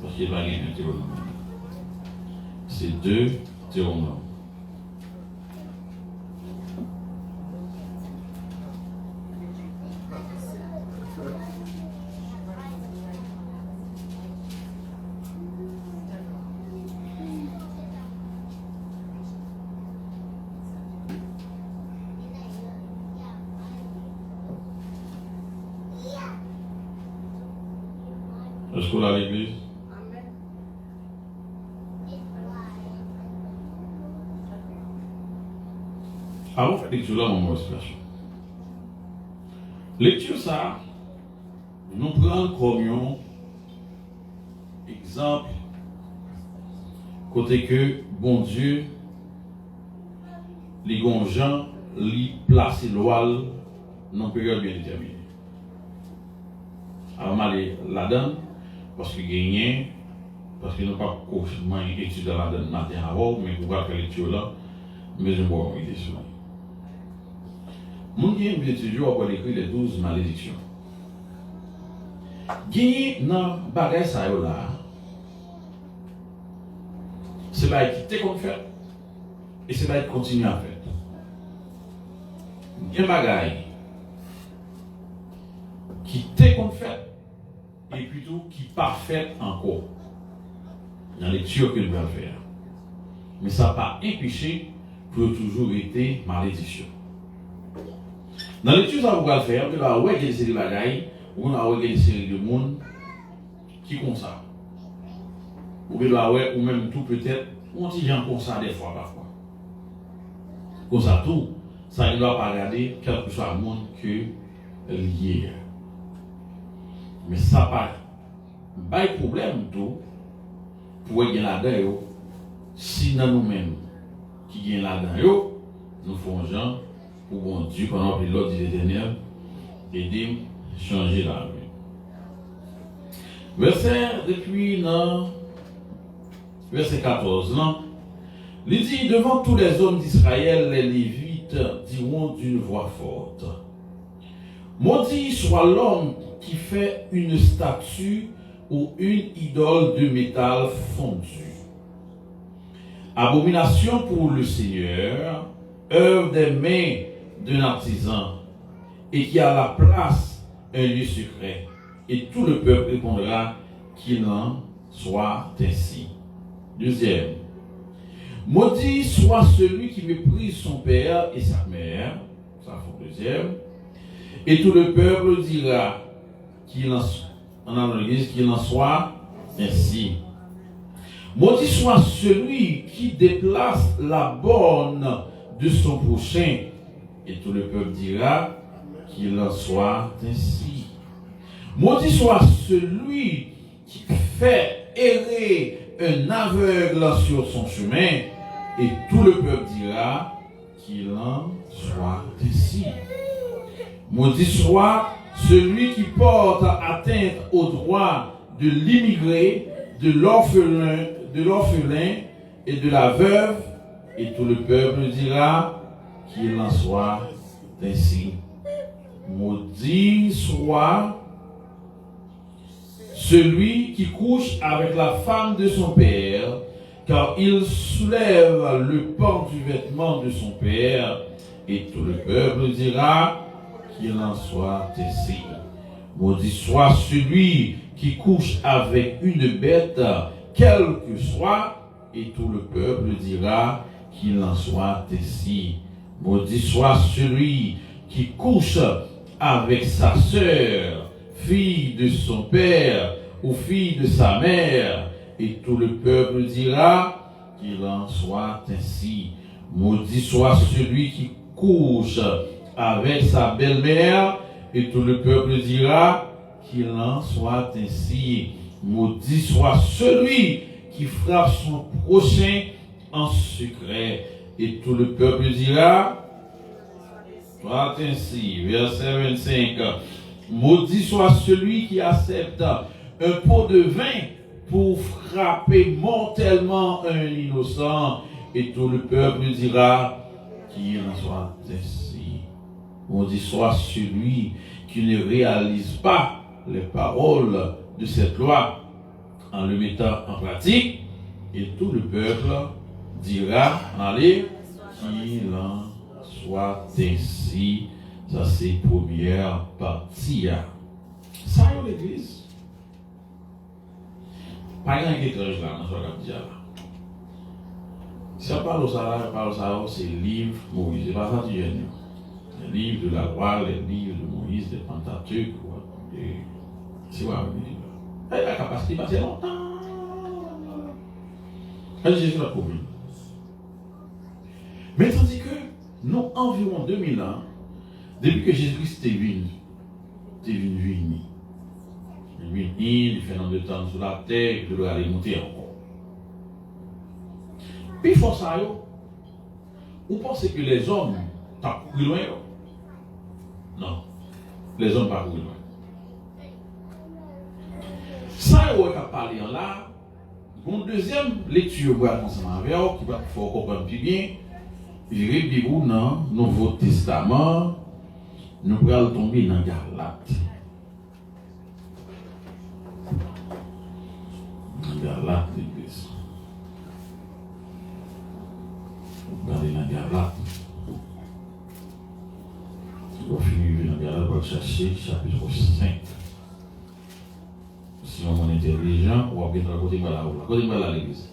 Speaker 4: Parce qu'il va y avoir un théonome. C'est deux théonomes. Est-ce qu'on a l'église? Avant de faire lecture là, mon explication. Lecture ça, nous prenons comme exemple, côté que bon Dieu, les gens, les placent l'oual dans une période bien déterminée. Alors, je la donne. Parce que gagner, parce que nous pas complètement étudié la matin avant, mais pour voir que lecture là, mais je vais voir une idée sur ça. Mon qui aime étudier après écrire les 12 malédictions. Gagner dans bagage ça là, c'est pas quitter qu'on fait et c'est pas continuer à faire. Gagner bagage quitter qu'on fait et plutôt qui parfait encore dans la lecture que nous allons faire. Mais ça n'a pas empêché pour toujours été malédiction. Dans la lecture que nous allons faire, nous allons voir des séries de bagailles, ou nous allons voir des séries de monde qui comme ça. Ou même tout peut-être, on dit gens comme ça des fois parfois. Comme ça tout, ça ne doit pas regarder quel que soit le monde que lié. Mais ça pas de problème tout pour gagner là-dedans. Si dans nous-mêmes qui gagnent là-dedans, nous faisons genre pour bon Dieu pendant que l'ordre de l'Éternel et de changer la vie. Verset 14, là, il dit devant tous les hommes d'Israël, les Lévites diront d'une voix forte: maudit soit l'homme qui fait une statue ou une idole de métal fondu. Abomination pour le Seigneur, œuvre des mains d'un artisan, et qui a à la place un lieu secret. Et tout le peuple répondra qu'il en soit ainsi. Deuxième, maudit soit celui qui méprise son père et sa mère. Ça fait deuxième. Et tout le peuple dira qu'il en soit ainsi. Maudit soit celui qui déplace la borne de son prochain. Et tout le peuple dira qu'il en soit ainsi. Maudit soit celui qui fait errer un aveugle sur son chemin. Et tout le peuple dira qu'il en soit ainsi. Maudit soit celui qui porte atteinte au droit de l'immigré, de l'orphelin et de la veuve, et tout le peuple dira qu'il en soit ainsi. Maudit soit celui qui couche avec la femme de son père, car il soulève le pan du vêtement de son père, et tout le peuple dira qu'il en soit ainsi. Maudit soit celui qui couche avec une bête, quelle que soit, et tout le peuple dira qu'il en soit ainsi. Maudit soit celui qui couche avec sa sœur, fille de son père ou fille de sa mère, et tout le peuple dira qu'il en soit ainsi. Maudit soit celui qui couche avec sa belle-mère, et tout le peuple dira qu'il en soit ainsi. Maudit soit celui qui frappe son prochain en secret, et tout le peuple dira soit ainsi. Verset 25. Maudit soit celui qui accepte un pot de vin pour frapper mortellement un innocent, et tout le peuple dira qu'il en soit ainsi. On dit soit celui qui ne réalise pas les paroles de cette loi en le mettant en pratique, et tout le peuple dira, allez, qu'il en soit ainsi. Ça c'est première partie. Ça y est l'église. Pas grand étrange là, dans ce qu'on dit là. Si on parle de ça, c'est le livre Moïse. C'est pas ça du génie. Les livres de la loi, les livres de Moïse, des Pentateuques. C'est quoi le livre? Il a la capacité de passer longtemps. Jésus l'a promis. Mais tandis que nous, environ 2000 ans, depuis que Jésus-Christ est venu, il fait un de temps sur la terre, il doit aller monter encore. Puis il faut ça, vous pensez que les hommes sont plus loin? Non, les hommes ne sont pas plus loin. Ça, on va parler là. Une deuxième lecture, on va ensemble avec vous, qui va faire comprendre plus bien. J'irai dans le Nouveau Testament, nous allons tomber dans Galate. Galate, l'église. Vous allez dans Galate. Vous finissez dans Galate, vous allez chercher chapitre 5. Si on est intelligent, on va bien à côté de la route. À côté de l'église.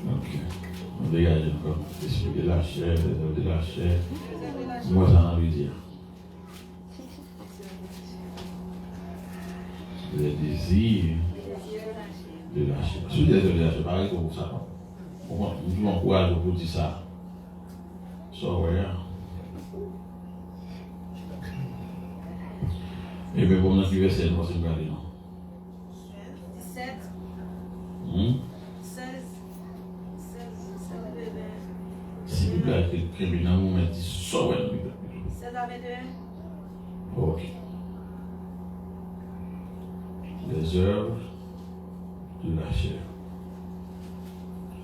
Speaker 4: Ok. On dégage encore. L'esprit de la chair, les œuvres de la chair. Moi, ça veut dire. Les désirs de la chair. Si les œuvres de la chair, pareil comme ça. Nous encourageons pour dire ça. So, ouais. Et bien, bon, notre verset, nous allons regarder, non?
Speaker 5: 17. 16.
Speaker 4: Si vous voulez être criminel, vous mettez ça, ouais,
Speaker 5: 16 à 21.
Speaker 4: Ok. Les œuvres de la chair.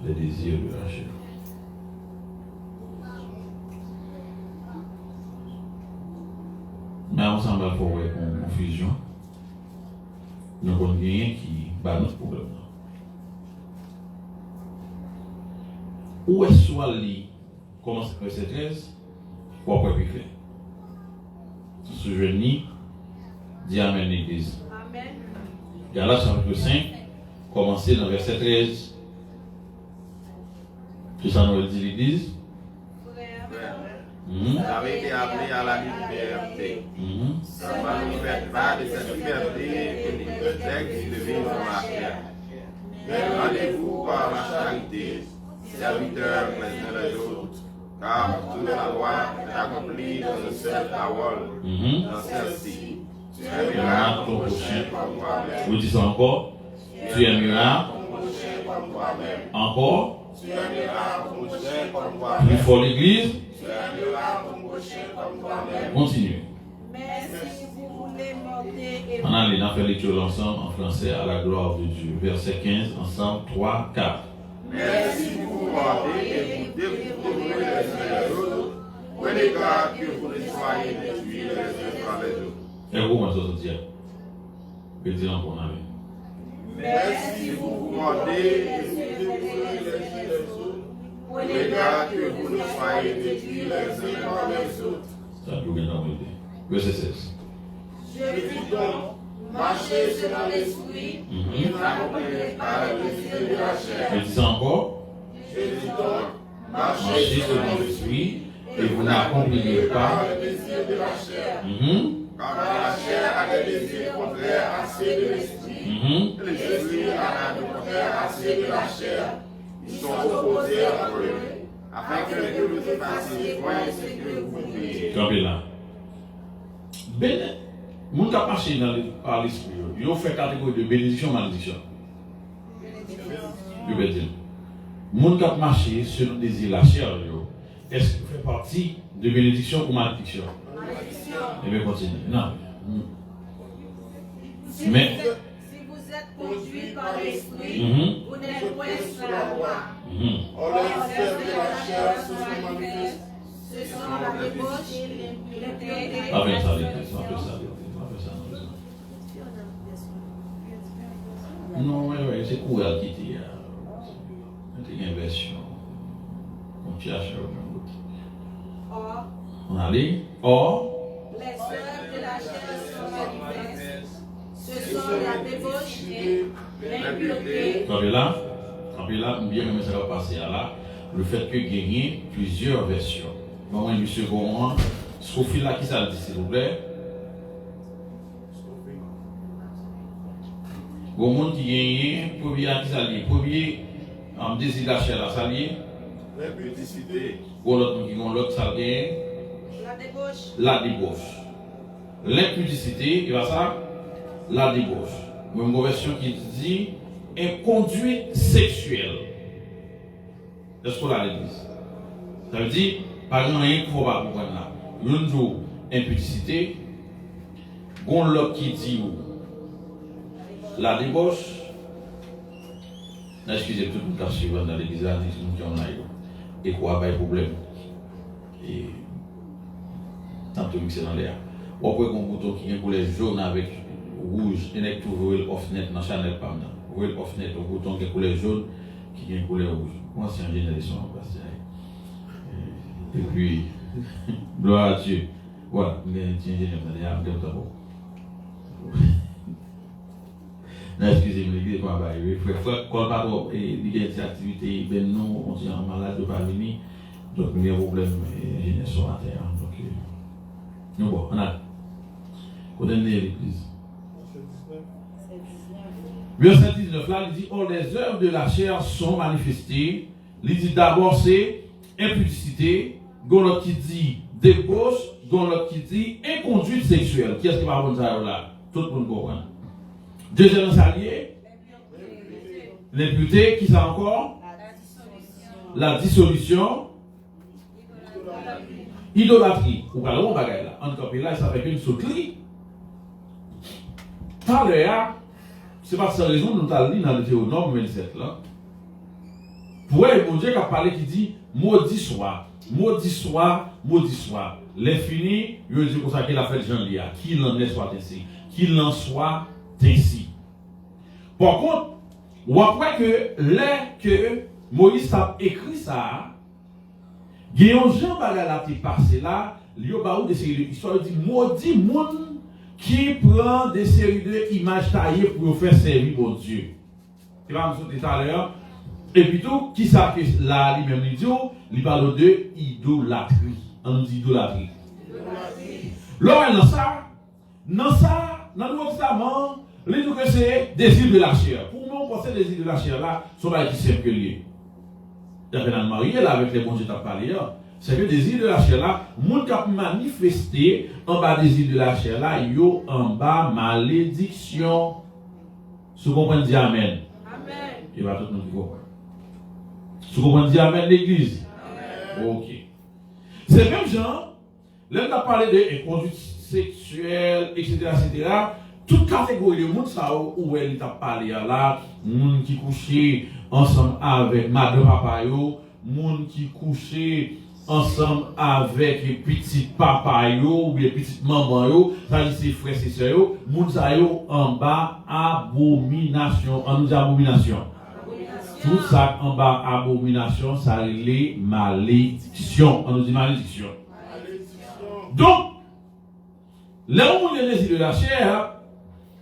Speaker 4: Les désirs de la chair. Mais ensemble, il faut avoir une confusion. Nous avons rien qui bat notre problème. Où est-ce soit li commence verset 13 ou après plus clair. Ce jeune dit Amen l'église.
Speaker 5: Amen.
Speaker 4: Galates chapitre 5, commencez dans verset 13. Tout ça nous dit l'église.
Speaker 6: Vous avez été appelés à la liberté. Seulement ne faites pas de cette liberté que les textes de vivre dans la chair. Mais rendez-vous par la charité, serviteurs les uns les autres, car toute la loi est accomplie dans une seule parole. Dans celle-ci, tu aimeras ton prochain comme toi-même.
Speaker 4: Vous dites encore, tu aimeras
Speaker 6: ton prochain comme toi-même.
Speaker 4: encore,
Speaker 6: Tu aimeras ton prochain comme toi-même.
Speaker 4: plus fort l'église.
Speaker 6: Tu aimeras ton prochain comme toi-même.
Speaker 4: Continue.
Speaker 5: Mais si vous voulez monter et
Speaker 4: On allait dans faire lecture ensemble en français à la gloire de Dieu. Verset 15, ensemble, 3, 4.
Speaker 6: Mais si vous mordez et vous dévouez les uns les autres, prenez garde que vous ne soyez détruits les uns par les autres.
Speaker 4: Et vous, moi, ça se tient. Je dis encore, on avait.
Speaker 6: Mais si vous mordez et vous dévouez les uns les autres, prenez garde que vous ne soyez détruits les uns par les autres.
Speaker 4: Ça peut bien dans l'idée. Verset 16.
Speaker 5: je dis donc, marchez selon l'esprit et n'accomplirez pas le désir de la chair.
Speaker 4: Je dis ça encore.
Speaker 6: Je dis donc,
Speaker 4: Marchez
Speaker 6: marchez
Speaker 4: selon l'esprit et vous n'accomplirez pas.
Speaker 6: le désir de la chair. Car la chair a des désirs contraires à ceux de l'esprit. Et l'esprit a des contraires à ceux de la chair. Ils sont opposés entre eux, afin que vous ne fassiez point ce que vous voulez.
Speaker 4: Campez là. Ben, moun ka marché par l'esprit, ils ont fait catégorie de bénédiction, malédiction. Je vais dire. Moun ka marché selon le désir de la chair, est-ce que fait partie De bénédiction ou malédiction? Eh bien, continue. Non.
Speaker 5: Si
Speaker 4: Mais.
Speaker 5: vous êtes conduit par l'esprit,
Speaker 4: Mhm.
Speaker 5: vous n'êtes point sous la loi.
Speaker 6: Or, les œuvres de la chair se sont manifestes.
Speaker 5: Ce sont la débauche, l'impureté,
Speaker 4: Avec ça, l'église. On fait ça. Non, oui, c'est cool à quitter. C'est une version. On cherche un autre.
Speaker 5: or,
Speaker 4: On allait. Or,
Speaker 5: les œuvres de la chair sont manifestes. Ce sont la débauche, l'impureté,
Speaker 4: quand là, bien que ça va passer à là, le fait que gagner plusieurs versions. Moi, M. Goran, Sophie là, qui ça le dit, s'il vous plaît? Au monde qui gagne, premier à qui ça lié? Premier, en désir de la chair là, ça lié?
Speaker 6: L'impudicité,
Speaker 4: Ou l'autre qui gagne l'autre, ça gagne?
Speaker 5: la débauche,
Speaker 4: La débauche. L'impudicité, il va ça? La débauche. Même une version qui dit une conduite sexuelle. Est-ce qu'on l'a l'église? Ça veut dire, par exemple, rien qu'il ne faut pas comprendre là. Une jour, impudicité. Gon l'autre qui dit la débauche. Excusez tout le cas suivant dans l'église, nous qui on a eu. Et quoi, pas de problème. Et tant que c'est dans l'air. Ou après, un bouton qui est pour les jaunes avec rouge, il est toujours off-net dans Chanel Pam. Well off-net, un bouton qui est couleur jaune, qui est couleur rouge. Moi, c'est un génération en place. Et puis, gloire à Dieu. Voilà, il y a un ingénieur dans les armes d'abord. Non, excusez-moi, l'église n'est pas arrivée. Frère, quand pas trop, il y a des activités, ben non, on dit en malade de pas venir. Donc, il y a un problème, ingénieur sur la terre. Donc, nous, bon, on a. On a l'église. Verset 19 là, il dit, oh, les œuvres de la chair sont manifestées. Il dit d'abord c'est impudicité, l'autre qui dit débauche, l'autre qui dit inconduite sexuelle. Qui est-ce qui va prendre ça là? Tout le monde comprend. Deuxième salier, l'impureté, qui ça encore? La dissolution, idolâtrie. Ou pas on bagaille là. En tout cas, là, ça fait une sauterie. Par là, c'est pas sans raison nous avons lu dans le Théonome 27 là. Pour mon Dieu qui a parlé qui dit maudit soit, maudit soit, maudit soit. L'infini, il dit pour ça qu'il a fait Jean-Lia, qu'il en est soit ainsi, qu'il en soit ainsi. Par contre, on après que Moïse a écrit ça, Guillaume Jean Bagala qui passé là, il y a des séries d'histoires, il dit maudit monde qui prend des séries d'images taillées pour faire servir pour Dieu. Tu vas me dire tout à l'heure. Et puis tout, qui ça que là, lui-même, il parle de idolâtrie. On dit idolâtrie. Là, dans le Nouveau Testament, il dit que c'est désir de la chair. Pour moi, on pense que les désirs de la chair là, sont pas aussi simples que liés. Il y a un marié là avec les bons Dieu qui parlé là. C'est que les désirs de la chair là, moun qui a manifesté en bas des désirs de la chair là, yo en bas malédiction. Si vous comprenez, dis Amen.
Speaker 5: Amen.
Speaker 4: Il va tout le monde comprendre. Si vous comprenez, dis Amen l'église. Amen. Ok. C'est même genre, là on a parlé de conduite sexuelle, etc. Toute catégorie de monde ça où elle t'a parlé là, monde qui couchait ensemble avec madame papa yo, monde qui couchait ensemble avec les petits papa yo ou les petites maman yo, ça dit ses frères et sœurs yo, monde ça yo en bas abomination, on nous dit abomination. Tout ça en bas abomination, ça les malédiction, on nous dit malédiction. Donc là où on est les de la chair,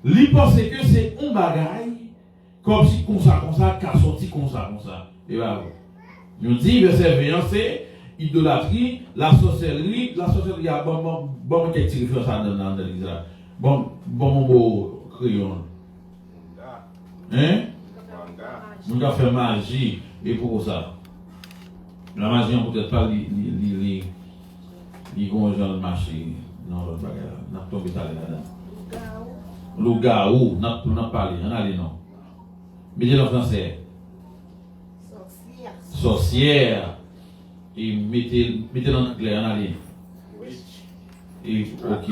Speaker 4: lui pense que c'est un bagaille comme si comme ça, qu'a sorti comme ça. Et voilà. Nous dit verset 20, c'est idolâtrie, la sorcellerie a bon qui tire faire ça dans l'église là. Bon beau crayon. Hein? Nous avons fait magie et pour ça. La magie on peut-être pas li gonjan le marché non l'autre bagarre n'a tombé là-dedans. Loup-garou, n'a parlé, on a les noms. Mettez en français. Sorcière. Et mettez en anglais, on a les. Et ok.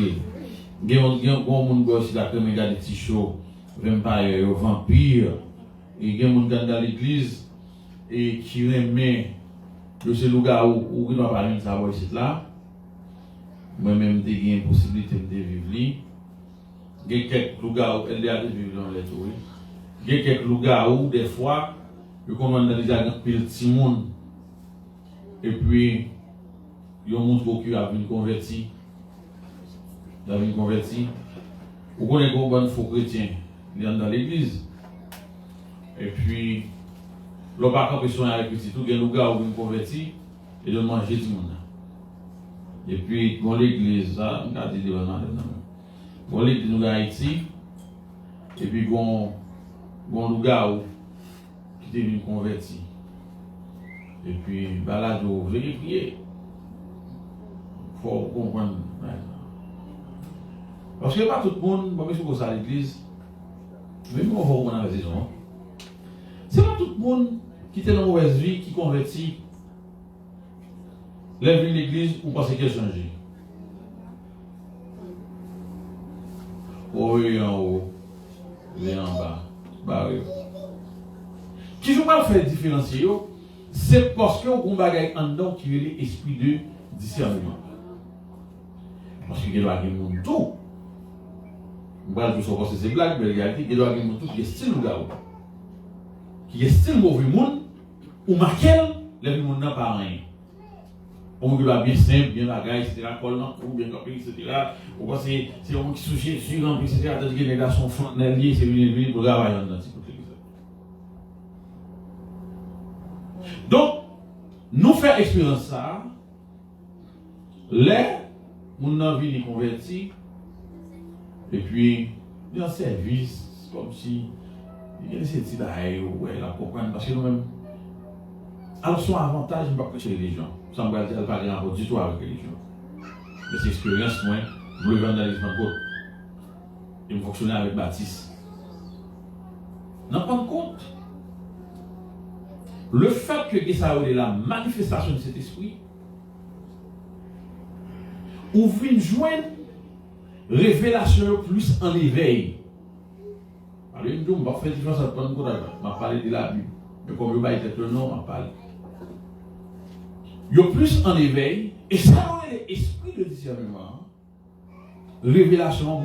Speaker 4: Il y a un monde qui a comme des petits shows, vampire, vampire. Et il y a un monde dans l'église et qui remet le lugar où il doit parler de ça là. Moi-même, j'ai une possibilité de vivre là. Il y a quelques lugares où elle a vivre dans les tours. Il y a quelques lugares où des fois, je commande dans les agents petit monde. Et puis, il y a un monde qui a été converti. Vous connaissez comment un faux chrétien, il est dans l'église. Et puis, l'on va camper sur avec petit tout, il y a un lugar où il est converti et de manger tout le monde. Et puis, dans l'église, ça, on a dit dans l'église, nous avons Haïti. Et puis, dans un lugar où qui est converti. Et puis, là, je vais prier. Il faut comprendre. Parce que pas tout le monde, pas besoin de ça à l'église, même on va dans la raison. C'est pas tout le monde qui est dans la mauvaise vie, qui convertit, lève l'église ou pense qu'elle change. Oui, en haut, oui, en bas, barré. Qui ne joue pas faire différencier, c'est parce que on bagaille en dedans qui est l'esprit de discernement. Parce qu'il doit y avoir tout. Je ne sais pas si c'est blague, mais la réalité, il doit y avoir tout qui est style qui est style mauvais monde, ou maquel, les monde n'a pas rien. On doit bien simple, bien bagaille, etc. Col ou bien copie, etc. Ou parce que c'est un qui soucie sur etc. Tandis que les gars sont frontaliers, c'est venu pour travailler dans ce côté. Donc, nous faisons expérience ça, les mon envie de convertir, et puis, il y a un service, comme si, il y a cette idée, ouais, la comprendre, parce que nous-mêmes, alors son avantage, je ne vais pas prêcher les religions, ça ne va pas parler encore du tout avec les religions. Mais c'est expérience, moi, je le vends dans les Pentecôtes, et je fonctionne avec Baptiste. N'en prendre compte, le fait que ça est la manifestation de cet esprit, ouvre une jointe révélation plus en éveil. Alors, je ne vais pas faire différence entre nous, je vais parler de la Bible. Mais comme je vais être le nom, je vais parler. Il y a plus en éveil, et ça, c'est l'esprit de discernement. Révélation,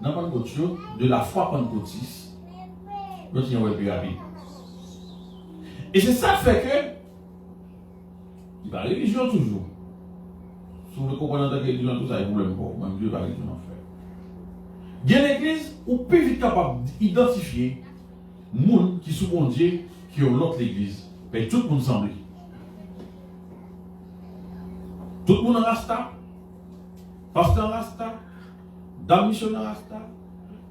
Speaker 4: dans Pentecôte, de la foi pentecôtiste, nous sommes plus rapide. Et c'est ça fait que, il va religion toujours. Si vous comprenez que religion, tout ça, il ne problème pas. Même Dieu va religion en faire. Il y a l'église où peut vite capable d'identifier les gens qui sont bon Dieu, qui ont l'autre l'église. Mais tout le monde semble. Tout le monde en rasta. Pasteur en rasta. Dame missionnaire en rasta.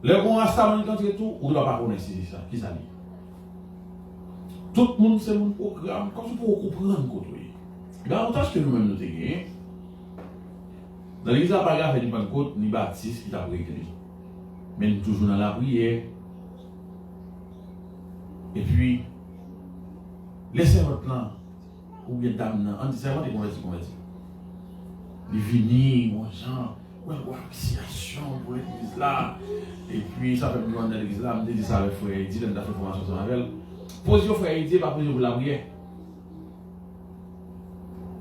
Speaker 4: Les bons rasta, quand il y a tout, on ne doit pas connaître ça. Qui ça dit? Tout le monde, c'est mon programme. Comme ça, pour comprendre côté. L'avantage que nous-mêmes nous avons, dans l'église, il n'y a pas de Pentecôte ni Baptiste qui t'a pris. Mais nous toujours dans la prière. Et puis, les servantes là, ou bien dames là, on dit servantes et convertis. Les vignes, mon gens, ouais, situation pour l'église là. Et puis, ça fait plus loin dans l'église là, je me dis ça avec frère Eddie, on a fait formation sur la velle. Position frère Eddie, pas position pour la prière.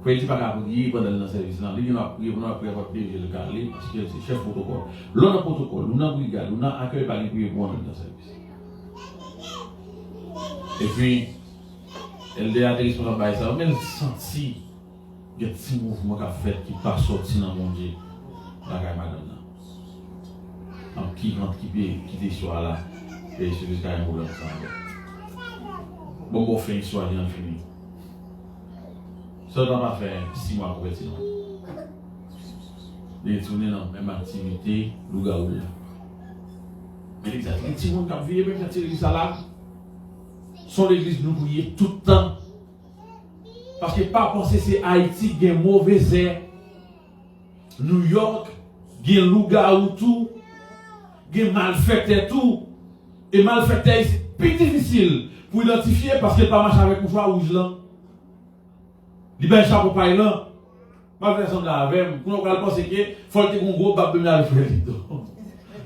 Speaker 4: Frère Eddie, pas qu'à prier pendant le service là. Il y a une prière pour notre prière, le carré, parce que c'est chef protocole. L'on a protocole, l'on a brigade, l'on a accueil par les prières pour nous dans le service. Et puis, elle a des responsables, ça, mais elle sentit qu'il y a un petit mouvement qui a fait qui pas sorti dans mon Dieu. La gagne madame là. En qui rentre, qui déçoit là, et c'est juste qu'il y a un problème ensemble. Bon, fin une soirée, on finit. Ça ne va pas faire 6 mois pour être non. Les tourner dans la même activité, le gars ou là. Mais les petits gens qui vivent, même quand ils sont là, sont l'église nous prier tout le temps. Parce que pas penser c'est Haïti qui est mauvais air. New York, qui est louga ou tout, qui est malfaiteur tout. Et malfaiteur, c'est plus difficile pour identifier parce qu'il n'est pas marché avec un choix rouge là. Il est chapeau pas là. Pas faire ensemble avec moi. Quand on va penser que faut que mon gros pape me avec frère.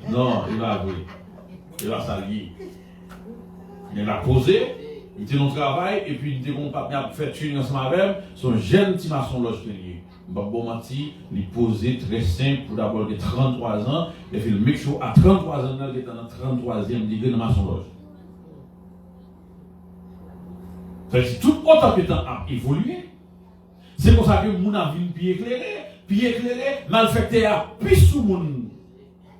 Speaker 4: Non, il va avouer. Il va s'allier. Il va poser, il était dans le travail, et puis il dit qu'on pape a fait tuer ensemble avec son jeune petit maçon loge lié. Bon menti, il posait très simple pour d'abord de 33 ans, et puis le mec chaud à 33 ans, il était dans le 33e degré de maçon loge. C'est tout autant que le temps a évolué. C'est pour ça que mon avis est puis éclairé, malfecté à plus sous mon.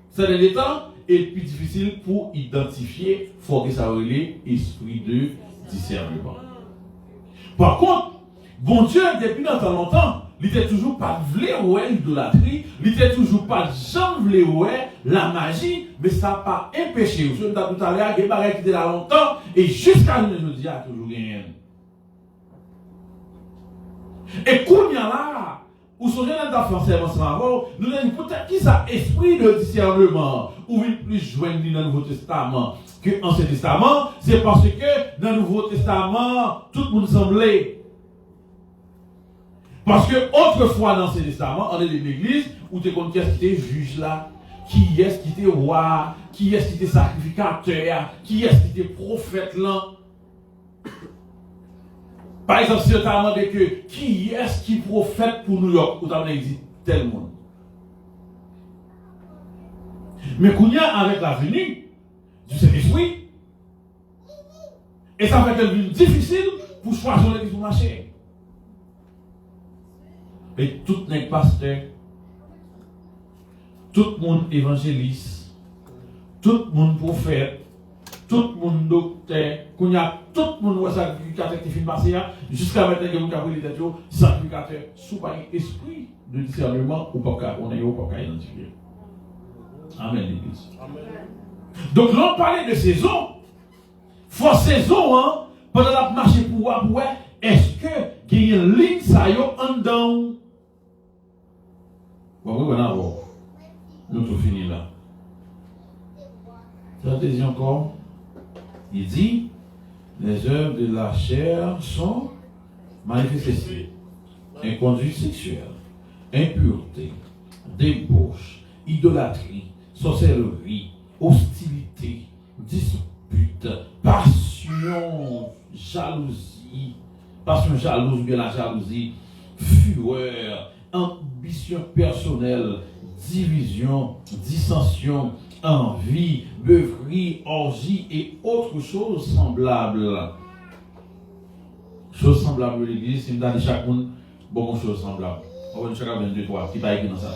Speaker 4: C'est le temps et plus difficile pour identifier, il faut que ça relève esprit de discernement. Par contre, bon Dieu, depuis longtemps, il n'était toujours pas vlé ouais l'idolâtrie, il n'était toujours pas jamais ouais la magie, mais ça n'a pas empêché. Je vous ai dit tout à l'heure, il y a des qui étaient là longtemps, et jusqu'à nous, je dis, il y a toujours rien. Et quand il y a là, où sont les gens d'affaires ensemble, nous avons peut-être qui ça esprit de discernement, ou il plus joindre dans le Nouveau Testament que l'Ancien Testament, c'est parce que dans le Nouveau Testament, tout le monde semblait. Parce que autrefois dans l'Ancien Testament, on est de l'église où tu connais qui est-ce qui était juge là, qui est-ce qui était roi, qui est-ce qui était sacrificateur, qui est-ce qui était prophète là. Par exemple, si on t'a demandé que qui est-ce qui prophète pour New York, ou t'as dit tel monde. Mais qu'on y a avec la venue du Saint-Esprit, et ça fait devenu difficile pour choisir l'église pour marcher. Et tout n'est pasteur, tout le monde évangéliste, tout le monde prophète, tout le monde docteur, qu'on y a tout le monde sacrificateur qui finit passer jusqu'à maintenant que vous avez les têtes sacrificateur sous un esprit de discernement ou pas on est pas identifié. Amen l'église. Donc l'on parlait de saison. Faut saison hein pendant la marche pour voir est-ce que il y a une ligne ça yo en dedans. Bon oui on nous tout fini là. Ça te dit encore. Il dit, les œuvres de la chair sont manifestées. Inconduite sexuelle, impureté, débauche, idolâtrie, sorcellerie, hostilité, dispute, passion jalouse, bien la jalousie, fureur, ambition personnelle, division, dissension, envie, beuverie, orgie et autres choses semblables. Choses semblables de l'église, si nous avons chaque monde, beaucoup de choses semblables. On va chacun 22, 3, qui va écrire dans ça.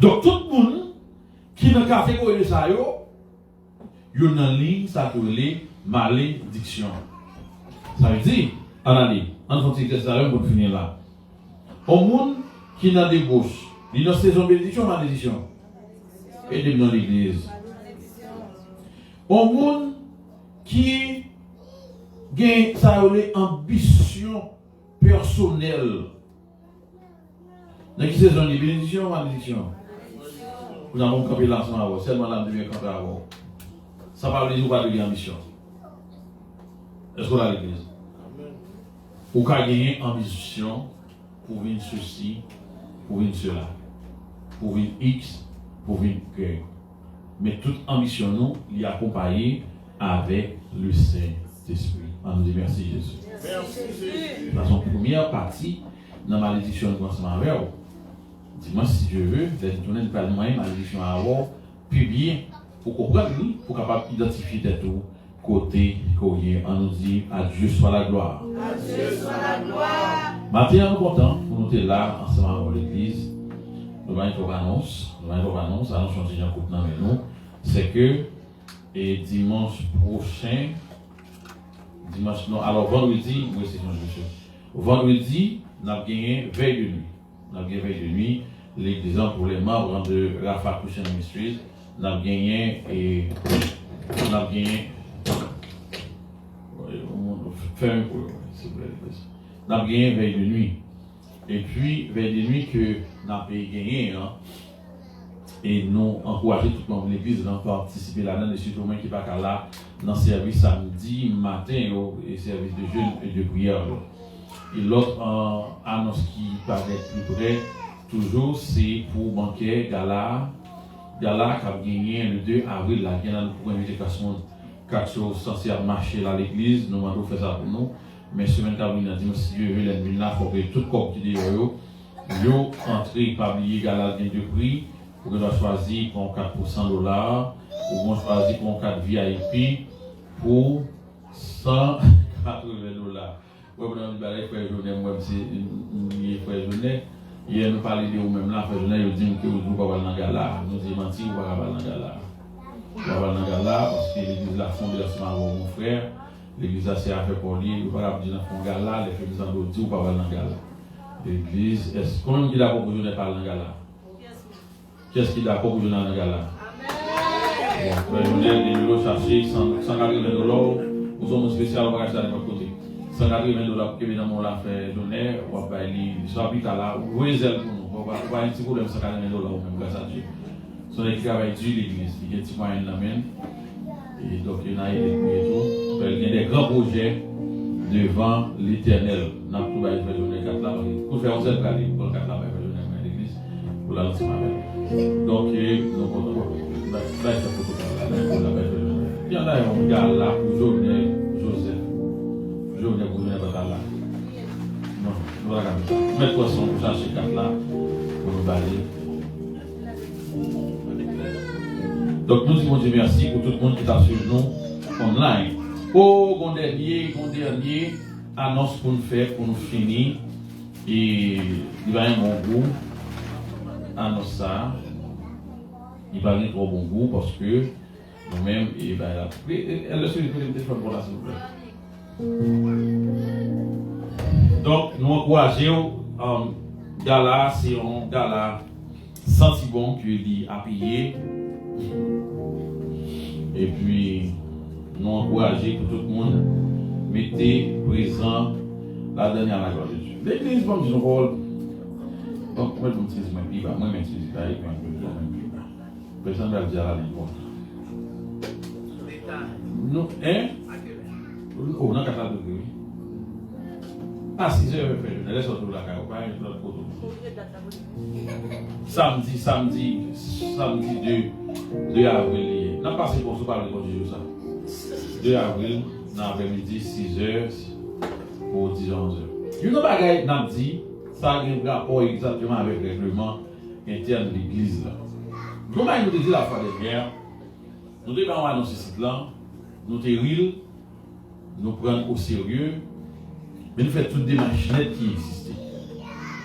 Speaker 4: Donc tout le monde qui est dans la catégorie de ça, il y a une ligne, ça s'appelle malédiction. Ça veut dire, allez, en fonction de ça, on va finir là. Au monde qui est dans la débauche, il y a une saison bénédiction ou malédiction? Et dans l'église. Au monde qui a ça ambition personnelle. Dans quelle saison il y a bénédiction ou malédiction? Nous avons campé l'ensemble, seulement l'âme devient campé avant. Ça parle de pas de ambition. Est-ce qu'on a l'église? Ou qu'à gagner ambition pour venir ceci, pour venir cela, pour venir X, pour venir Y. Mais toute ambition, nous, il est accompagné avec le Saint-Esprit. On nous dit merci Jésus.
Speaker 5: Merci Jésus.
Speaker 4: Dans son première partie, dans la malédiction de commencement avec vous. Dis-moi si je veux, vous allez tourner de moyen malédiction à vous, puis bien, pour comprendre, pour capable d'identifier tout côté courrier. On nous dit à Dieu soit la gloire.
Speaker 5: À Dieu soit la gloire.
Speaker 4: Maintenant, nous comptons pour nous être là ensemble avec l'église. Nous avons une annonce. Annonce change de coupe dans nous. C'est que et dimanche prochain, alors vendredi, oui c'est changé. Vendredi, nous avons gagné veille de nuit. Nous avons gagné veille de nuit. Les gens pour les membres de Rafa Christian Ministries, nous avons gagné et nous avons gagné. Fermez pour s'il vous plaît. Nous avons gagné veille de nuit. Et puis, veille de nuit que nous avons gagné, hein, et nous encourager tout le monde de l'église à participer là-dedans, et surtout moi qui ne pas là, dans le service samedi matin, et service de jeûne et de prière. Et l'autre annonce qui paraît plus près, toujours, c'est pour banquet Gala qui a gagné le 2 avril, là, qui a pour invitation 4 jours censés marcher à l'église. Nous allons faire ça pour nous. Mais semaine qui a dit, si Dieu veut l'ennemi là, il faut que tout corps qui est yo entrer, pas oublier Gala gain de prix, pour que nous choisir pour $4 $, ou on choisir pour 4 VIP pour $180. Ouais, vous avez dit, frère Jonet, moi, c'est frère Jonet. Hier, nous parlons de vous-même là, frère Jonet, ils disent que vous ne pouvez pas aller dans la gala. Nous disons menti, vous ne pouvez pas aller dans la gala. Vous ne pouvez pas aller dans la gala parce que l'église l'a fondée là, mon frère. L'église a fait pour lui, vous ne pouvez pas aller dans la gala, les frères de Dieu, vous ne pouvez pas aller dans la gala. L'église, est-ce qu'on est d'accord pour que je ne parle dans la gala? Qu'est-ce qui est d'accord pour que je ne parle dans la gala? Frère Jonet, les euros cherchés, $180, vous sommes spécial, on va acheter à n'importe côté. $180 que évidemment on l'a fait donner, on va payer, soit plus là, ou réserve pour nous, on va avoir un petit problème $180 ou même grâce à Dieu. Son équipe travaille dur l'église, il y a un petit moyen de la main, et donc il y a et tout. Il y a des grands projets devant l'éternel. Nous avons tout fait donner 4 là, pour faire un seul aller, pour le 4 là, faire donner à l'église, pour la lancer avec. Donc, nous comptons, là, c'est pour tout ça, il y en a un gars là, pour Joseph. Je vais vous donner votre là. Non, nous allons regarder ça. Mettre poisson pour chercher 4 là, pour nous balayer. Donc nous disons Dieu merci pour tout le monde qui est sur nous online. Bon dernier annonce pour nous faire, pour nous finir. Et il va y avoir un bon goût. Annonce ça. Il va y avoir un trop bon goût parce que nous-mêmes, et bien là. Elle le suit, le téléphone pour là, s'il vous plaît. Donc, nous encourageons Gala, c'est un Gala senti bon que lui a payé. Et puis, nous encourageons que tout le monde mettez présent la dernière la gloire de Dieu. L'église va jouer un rôle. Donc, moi, je m'utilise mon pied, moi, je m'utilise là, et puis, personne ne va dire à l'importe. Non, hein? Oh, non, 4 degrés. À 6 heures, je laisse autour de la campagne, je l'autre côté. Samedi 2 avril. N'a pas passé pour se parler de Dieu, ça. 2 avril, dans l'après-midi, 6 heures, pour 10 11 heures. Il y a un bagage, n'a dit, ça a un rapport exactement avec le règlement interne de l'église. Comment il nous dit la fois dernière, nous devons annoncer ce là, nous terribles, nous prendre au sérieux, mais nous faisons toutes des machinettes qui existent.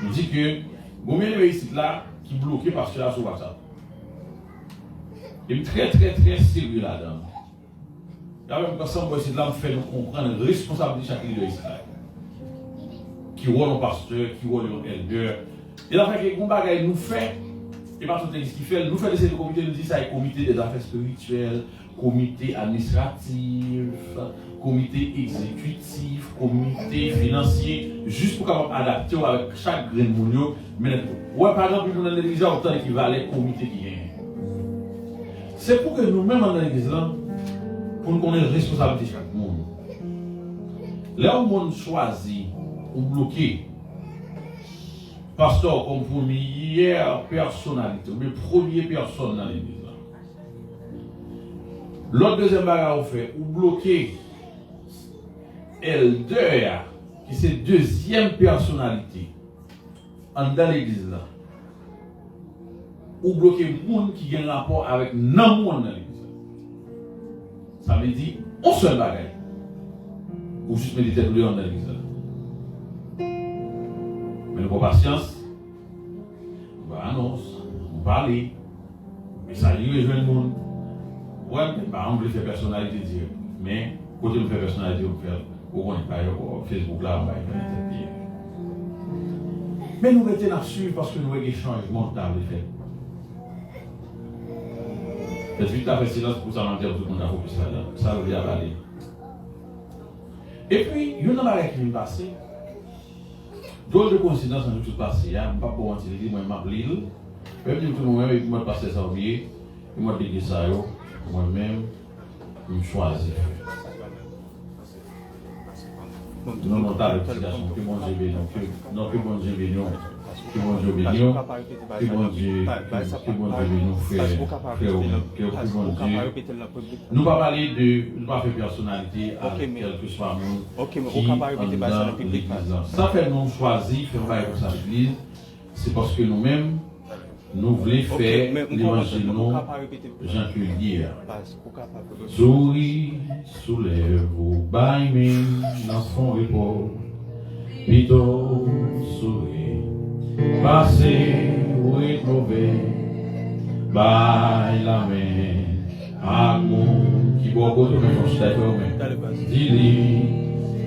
Speaker 4: Nous disons que vous mettez ce là qui est bloqué parce que là sur WhatsApp. Et très sérieux là-dedans. Il y a même personne qui là fait nous comprendre la responsabilité de chaque leader ici. Qui rôle un pasteur, qui rôle un elder. Et là, fait que nous bagaille nous fait, et pas tout ce qui fait, nous fait de ces comités, nous dit ça, comité des affaires spirituelles, comité administratif, comité exécutif, comité financier, juste pour qu'on adapte avec chaque grain de moulio. Mais, ouais, par exemple, nous dans l'église, on a autant d'équivalent comité qui gagne. C'est pour que nous-mêmes dans l'église, là, pour nous connaître la responsabilité de chaque monde. Là où le monde choisit ou bloqué, pasteur comme première personnalité, mais première personne dans l'église. L'autre deuxième bagarre, on fait, ou bloquer elder, qui c'est deuxième personnalité, dans l'église là. Ou bloquer le monde qui a un rapport avec non monde dans l'église. Ça veut dire, on seul bagaille. Ou juste méditer tout le monde dans l'église là. Mais nous avons patience, on va annoncer, on va parler, mais ça y est, je vais le monde. Ouais, par exemple, je fais personnalité directe. Mais, côté de faire personnalité, on fait, on n'est pas Facebook là, on va faire. Mais nous restons là-dessus parce que nous avons des changements dans les faits. Et puis, tu as fait silence pour ça, tout le monde a focus là-dedans. Ça veut dire aller. Et puis, il y a une chose qui m'est passée. D'autres de coïncidence en tout passé, je ne vais pas pour mentir, moi je m'appelle. Même si tout le monde est passé ça, et moi je dis ça, moi-même, je choisis. Non, non, t'as l'explication. Que bon Dieu bénisse. Non, que bon Dieu bénisse. Que bon Dieu bénisse. Que bon Dieu bénisse. Que bon Dieu. Nous pas parler de, nous pas faire personnalité à quel que soit le monde qui dans l'église. Ça fait nous choisir faire faire pour sa église, c'est parce que nous-mêmes, nous voulons faire l'évangile, Jean que dire. Souris, soulève-vous, baille, dans son repos, plutôt souris, passez ou retrouver, baille la main, à mon qui boit beaucoup de mes dis-lui,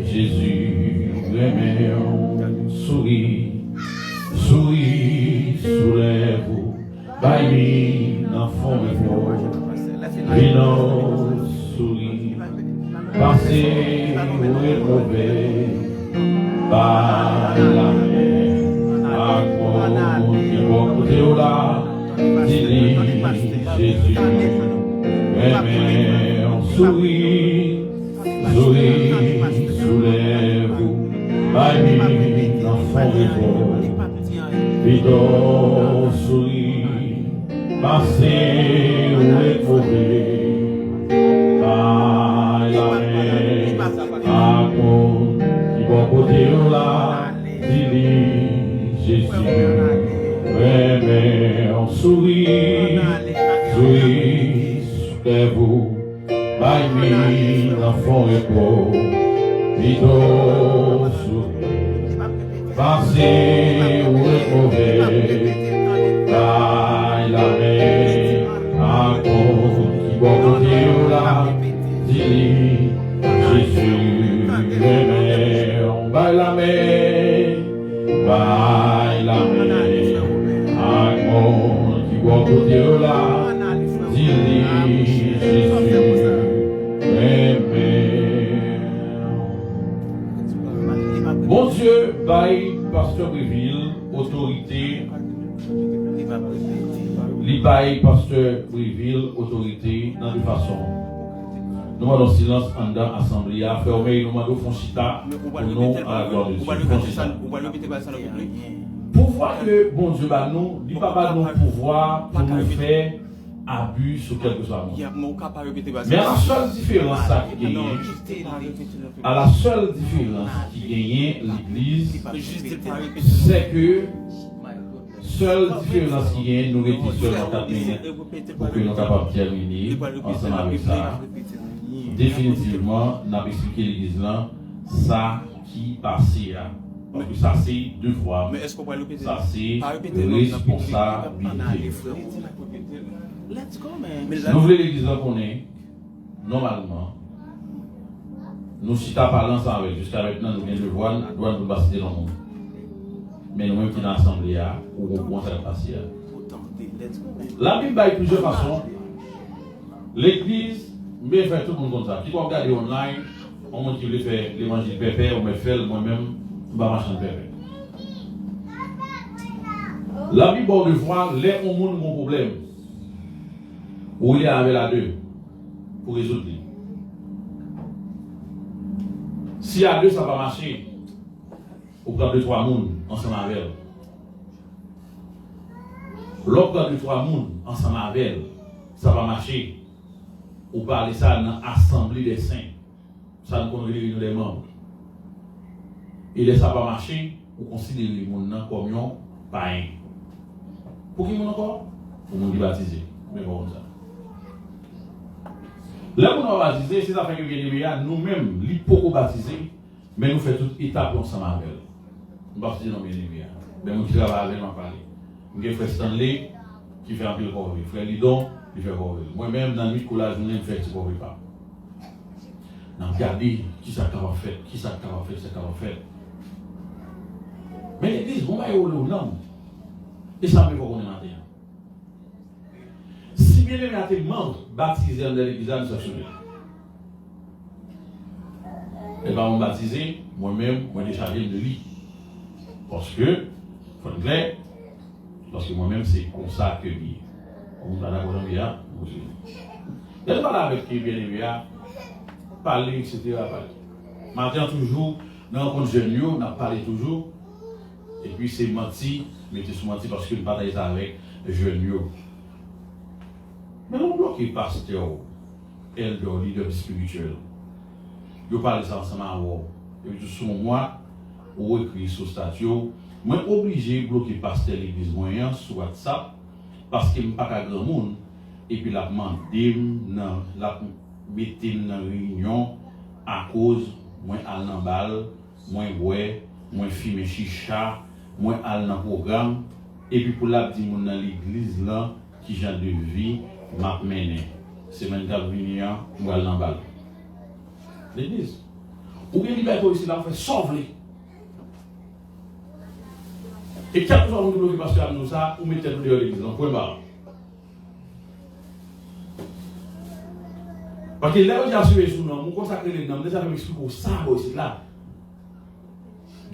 Speaker 4: Jésus, remet, souris, souris, soulève-vous, baille, dans son repos, Vino souris, passez ou retrouver, par la main, à quoi qui va côté au là, dis-lui, Jésus, mais on sourit, souris, soulève-vous, baille, dans son repos, Vino souris, passez ou retrouver, par la main, à quoi qui va côté au là, dis-lui, Jésus, mais on sourit, souris, soulève-vous, baille, dans son repos, Vito souris, passez ou retrouver, par la main, à quoi qui va côté au là, dis-lui, Jésus, mais on baille la main, à quoi qui va côté au là, dis-lui, Jésus, bon Dieu, baille Pasteur Breville, autorité. Libaye Pasteur Breville, autorité, dans deux façons. Nous allons dans silence en dans l'assemblée, fermer, nous allons faire chita pour nous à la gloire de Dieu. Pouvoir que bon Dieu va nous, il ne va pas nous pouvoir pour nous faire abus sur quelque chose. Mais à la seule différence qui gagne, à la seule différence qui gagne l'église, c'est que seule différence qui gagne, nous réduisons seulement 4 minutes pour que nous soyons capables de terminer ensemble avec ça. Définitivement, nous avons expliqué l'église là, ça qui passe. Parce que ça c'est deux fois. Ça c'est responsabilité. Nous voulons l'église là qu'on est, normalement, nous si t'as parlé ensemble, jusqu'à maintenant nous venons de voir, nous devons nous passer dans le monde. Mais nous-mêmes qui dans l'assemblée, où on commence à passer. La Bible a plusieurs façons. L'église, mais fait tout le monde comme ça. Qui peut regarder online, on montre qu'il veut faire l'évangile pépère, on me fait moi-même, on va marcher pépère. La Bible on le voit, les on monde mon problème. Où il y a avec la deux pour résoudre. Si à deux ça va marcher, ou prendre 2-3 personnes ensemble avec elle. L'autre prend 2-3 personnes ensemble avec elle, ça va marcher. Ou parler ça dans l'assemblée des saints. Ça nous réunit les membres. Et là, ça va marcher, ou considérer les gens comme un païen. Pour qui nous encore? Pour nous baptiser. Mais bon, ça. Là, pour nous baptiser, c'est ça fait que nous-mêmes, l'hypoco baptiser, mais nous faisons toute étape ensemble avec elle. Nous baptiser dans bien-aimés. Mais nous travaillons avec nous parler. Nous avons frère Stanley qui fait un peu de corvée. Frère Lidon qui fait corvée. Moi-même, dans la nuit, la journée, je fais ce corvée pas. Nous regardons qui ça va faire, qui ça va faire, ça va faire. Mais l'église, on va y aller au nom. Et ça me fait qu'on est matin. Si bien aimé à tes membres baptisés dans l'église, nous sommes sauvés. Et bien, on baptisé, moi-même, moi déchargé de lui. Parce que, il faut être clair, parce que moi-même, c'est comme ça que je vis. On va d'accord avec bien. Il y a des avec qui bien aimé, parler, etc. Maintenant, toujours, Dans le compte jeune, on a parlé toujours. Et puis c'est menti, mettez sous menti parce que nous partageons avec jeune. Mais on bloque pasteur, elder, leader spirituel. Vous parlez ça ensemble à vous. Et puis sur moi, ou écrit sur statut, moi obligé de bloquer pasteur l'église moyen sur WhatsApp parce que je ne suis pas grand monde. Et puis la demandé, la mettez dans réunion à cause moi al dans balle, moi ouais, moi fumer chicha, moi al dans programme et puis pour la dit mon dans l'église là qui genre de vie m'a mené. C'est même qu'à venir pour aller dans balle. L'église. Ou bien liberté ici là on fait sauver. Et quand nous avons bloqué parce que nous ça, ou mettez nous dehors l'église, on peut pas. Parce que là où j'ai assuré sur nous, on consacre les noms, déjà je m'explique ça aussi là.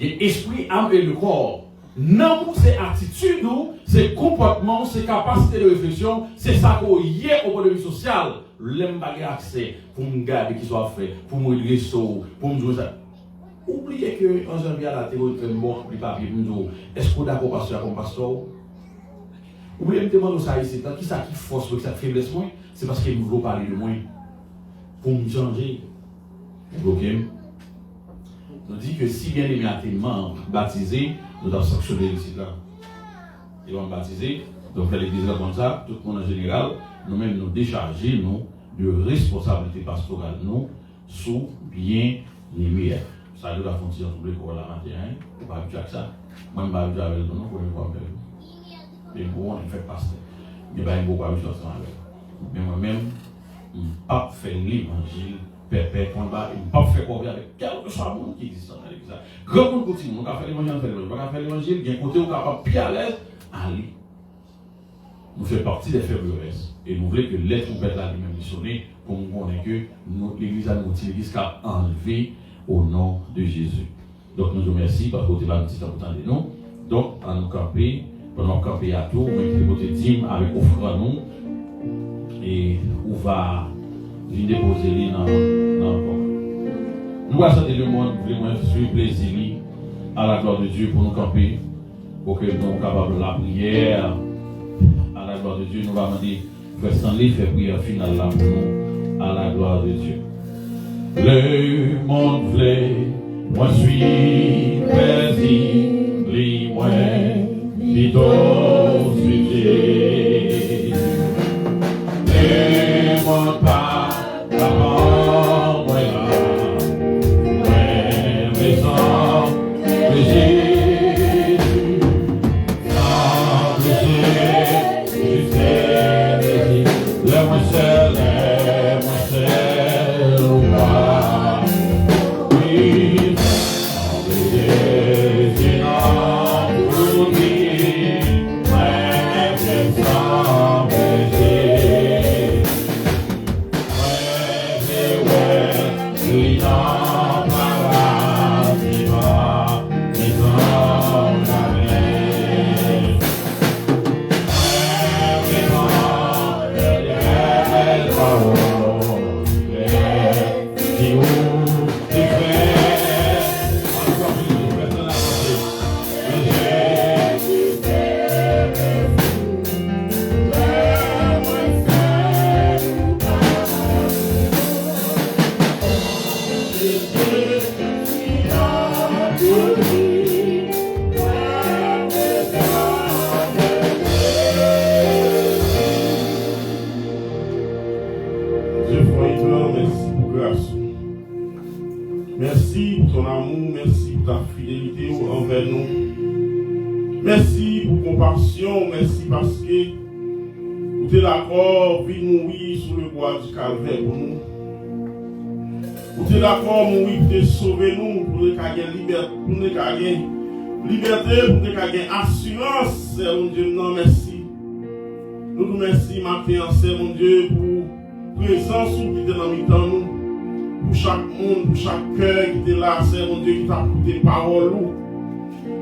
Speaker 4: L'esprit, âme et le corps. Non, c'est attitude, c'est comportement, c'est capacité de réflexion, c'est ça qu'on y est au point de vue social. L'aime pas accès pour me garder qui soit fait, pour me redresser, pour me jouer ça. Oubliez que en janvier à la théorie de mort, plus papier, pour me dire, est-ce qu'on est d'accord pasteur comme pasteur? Oubliez me demander ça ici, qui ça qui force, qui ça faiblesse moins, c'est parce qu'il me veut parler de moi. Pour me changer, ok? Nous dit que si bien aimé a été membre baptisé, nous avons sanctionné ici là. Ils vont baptiser, donc faire l'église là comme ça, tout le monde en général, nous-mêmes nous décharger nous de responsabilité pastorale nous sous bien aimé. Ça doit la fonction sur le corps la matin, ou pas habitué à ça. Moi je ne suis pas habitué avec le nom pour me voir avec. Et pour on fait pasteur. Mais je ne suis pas habitué avec. Mais moi-même, je ne pas faire l'évangile perpétuel, je ne pas faire couvrir avec quel que soit le monde qui existe dans l'église. Grand monde continue, on va faire l'évangile, on va faire l'évangile, il y a un côté où on est capable de à l'aise, aller. Nous faisons partie des faiblesses. Et nous voulons que l'être trompette là lui-même sonner pour nous connaître que l'église a notre église qui a enlevé au nom de Jésus. Donc nous vous remercions parce que vous avez un petit temps pour de nous. Donc, à nous camper, pendant camper à tout, nous avons dîme avec offrant nous. Et on va lui déposer les dans le corps. Nous allons chanter le monde, vraiment, suivre plaisir à la gloire de Dieu pour nous camper, pour que nous soyons capables de la prière. À la gloire de Dieu, nous allons demander, frère Stanley, faire prière finale là pour nous, à la gloire de Dieu. Le monde voulait, moi suis plaisir, les moi, plutôt sujet. Le monde pas, la moi là, mais maison, le Jésus, sans le Jésus, le moi seul,
Speaker 7: merci pour ton amour, merci pour ta fidélité envers nous. Merci pour compassion, merci parce que tu es d'accord, puis mourir sur le bois du calvaire pour nous. Tu es d'accord, mourir pour te sauver nous, pour nous liberté, pour nous liberté, pour nous assurance, c'est mon Dieu, non merci. Nous te remercions matin, c'est mon Dieu, pour présence ou qui est dans le nous. Pour chaque monde, pour chaque cœur qui est là, c'est mon Dieu qui t'a écouté parole.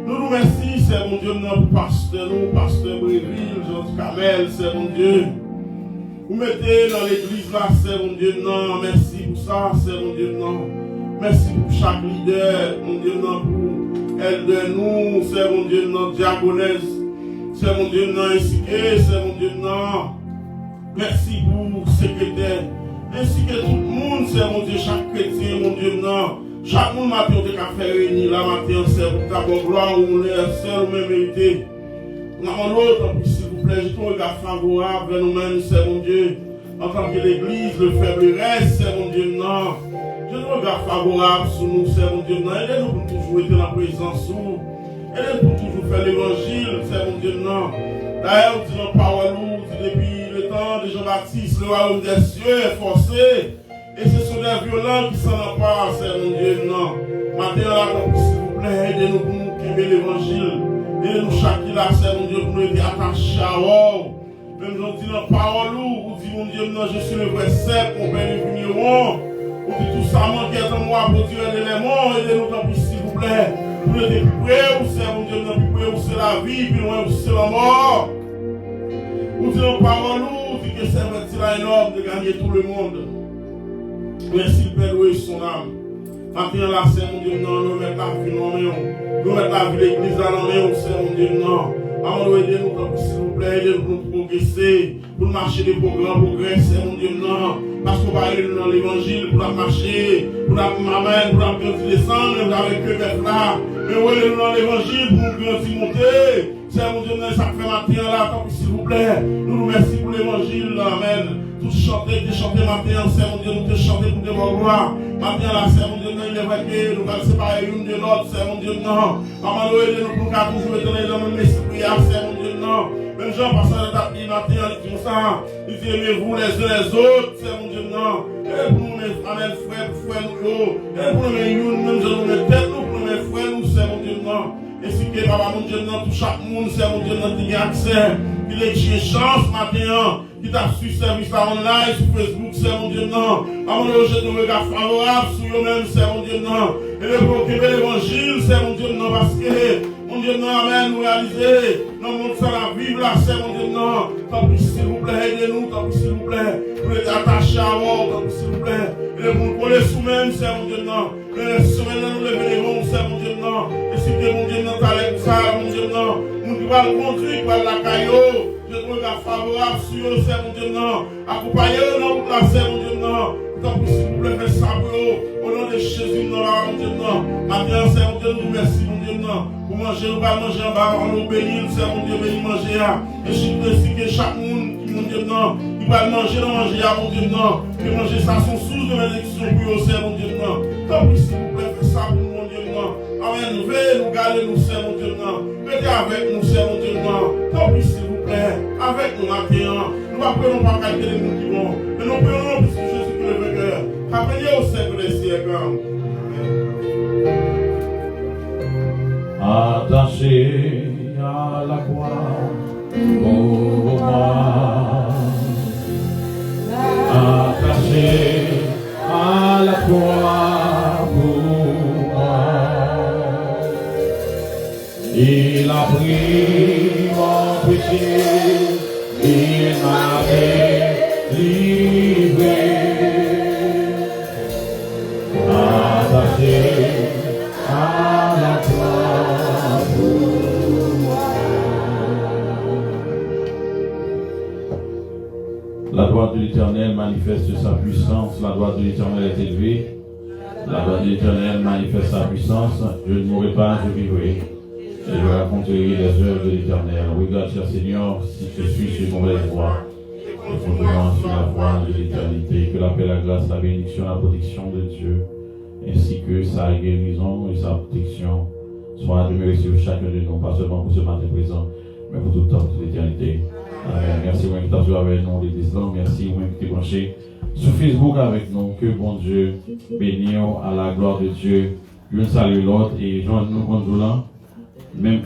Speaker 7: Nous nous remercions, c'est mon Dieu, pour pasteur Bréville, Jean Camel, c'est mon Dieu. Vous mettez dans l'église là, c'est mon Dieu, non, merci pour ça, c'est mon Dieu, non. Merci pour chaque leader, mon Dieu, pour elle de nous, c'est mon Dieu, notre diaconesse, c'est mon Dieu, ainsi que c'est mon Dieu, merci pour secrétaire, ainsi que tout le monde, c'est mon Dieu, chaque chrétien, mon Dieu, chaque monde matin, on a fait réunir la matin, c'est pour ta bonne gloire, où on est seul, même mérité. Nous avons l'autre, s'il vous plaît, j'ai un regard favorable vers nous-mêmes, c'est mon Dieu, en tant que l'église, le faible reste, c'est mon Dieu, je nous regarde favorable sur nous, c'est mon Dieu, aidez-nous pour toujours être dans la présence, aidez-nous pour toujours faire l'évangile, c'est mon Dieu, D'ailleurs, on dit dans la parole, depuis le temps de Jean-Baptiste, le royaume des cieux est forcé, et ce sont des violents qui s'en emparent, c'est mon Dieu, Maintenant, s'il vous plaît, aidez-nous pour nous aimer l'évangile, aidez-nous chaque là, c'est mon Dieu, pour nous être attachés à vous. Même j'en dis dans la parole, vous dites, mon Dieu, je suis le vrai cep, mon père est vigneron. Vous dites tout ça, qui est en moi pour tirer l'élément, aidez-nous tant pis, s'il vous plaît. Vous êtes plus près, où c'est, mon Dieu, plus près, où c'est la vie, puis loin, où c'est la mort. Vous dites dans la parole, vous dites que c'est un énorme de gagner tout le monde. Merci, le Père, louer son âme. Maintenant, là, c'est mon Dieu, nous mettons la vie dans les mains. Nous mettons la vie de l'église dans les mains, c'est mon Dieu, Amen, aidez-nous, s'il vous plaît, aidez-nous pour progresser, pour marcher des grands progrès, c'est mon Dieu, parce qu'on va aller dans l'évangile, pour marcher, pour m'amener, pour grandir, descendre, avec le peuple là, mais où est-nous dans l'évangile, pour nous grandir, monter, c'est mon Dieu, ça fait matin là, tant pis, s'il vous plaît, nous nous remercions pour l'évangile, amen. Tout chanter, matin, c'est mon Dieu, nous te chanter pour te voir. Matin là, c'est mon Dieu, il est vrai que nous allons séparer une de l'autre, c'est mon Dieu, Maman, nous aidez-nous pour qu'à toujours être dans le même esprit, c'est mon Dieu, Même Jean, passant la date, matin, il dit ça, il dit aimez-vous les uns les autres, c'est mon Dieu, Et pour nous, mes frères, nous, et pour nous, même je nous mets tête, nous, pour mes frères, nous, c'est mon Dieu, Et si que papa, mon Dieu, tout chaque monde, c'est mon Dieu, qui a accès, qui a chance matin, qui t'a su service online sur Facebook, c'est mon Dieu, Maman, je te regarde favorable sur eux-mêmes, c'est mon Dieu, Et le proclamer l'évangile, c'est mon Dieu, parce que, mon Dieu, amen, nous réaliser, dans le monde, ça la vivre là, c'est mon Dieu, Tant pis, s'il vous plaît, aidez-nous, tant pis, s'il vous plaît, pour être attachés à vous, tant pis, s'il vous plaît, et pour les sous-mêmes, c'est mon Dieu, Les semaines, nous lever les monts, c'est mon Dieu, Et si que mon Dieu, t'as l'air ça, mon Dieu, nous qui va le conduire, par la caillou, je te regarde favorable sur eux, c'est mon Dieu, accompagnez-nous dans toute la c'est mon Dieu, Tant pis, s'il vous plaît, faites ça pour eux, au nom de Jésus, mon Dieu, Maintenant, c'est mon Dieu, nous merci, mon Dieu, pour manger, nous allons manger en bas, on nous bénit, c'est mon Dieu, béni manger, et je suis que chaque monde, qui, mon Dieu, qui va manger, mon Dieu, que manger ça, son source de bénédiction pour eux, c'est mon Dieu, Tant pis, s'il vous plaît, faites ça pour mon Dieu, Amen, nous veillez, nous gardez, nous, c'est mon Dieu, Mettez avec nous, c'est mon Dieu, Tant pis, s'il vous plaît, avec nous, maintenant, nous ne prenons pas calculer les gens qui vont, mais nous prenons, puisque Jésus qui est le vainqueur. Rappelez au siècle des siècles.
Speaker 4: Attaché à la croix, pour moi. Attaché à la croix, pour moi. Il a pris mon péché, il m'avait livré. Attaché à la croix pour moi. La droite de l'Éternel manifeste sa puissance, la droite de l'Éternel est élevée. La droite de l'Éternel manifeste sa puissance, je ne mourrai pas, je vivrai. Et je raconterai les œuvres de l'Éternel. Regarde, cher Seigneur, si je suis sur mon voie, et fondement sur la voie de l'éternité, que la paix, la grâce, la bénédiction, la protection de Dieu, ainsi que sa guérison et sa protection soient demeurées sur chacun de nous, pas seulement pour ce matin présent, mais pour tout le temps, pour l'éternité. Amen. Merci, vous qui êtes avec nous, les Islam. Merci, vous qui êtes branchés sur Facebook avec nous. Que bon Dieu bénisse à la gloire de Dieu. L'une salue l'autre et joignez-nous bonjour là. Même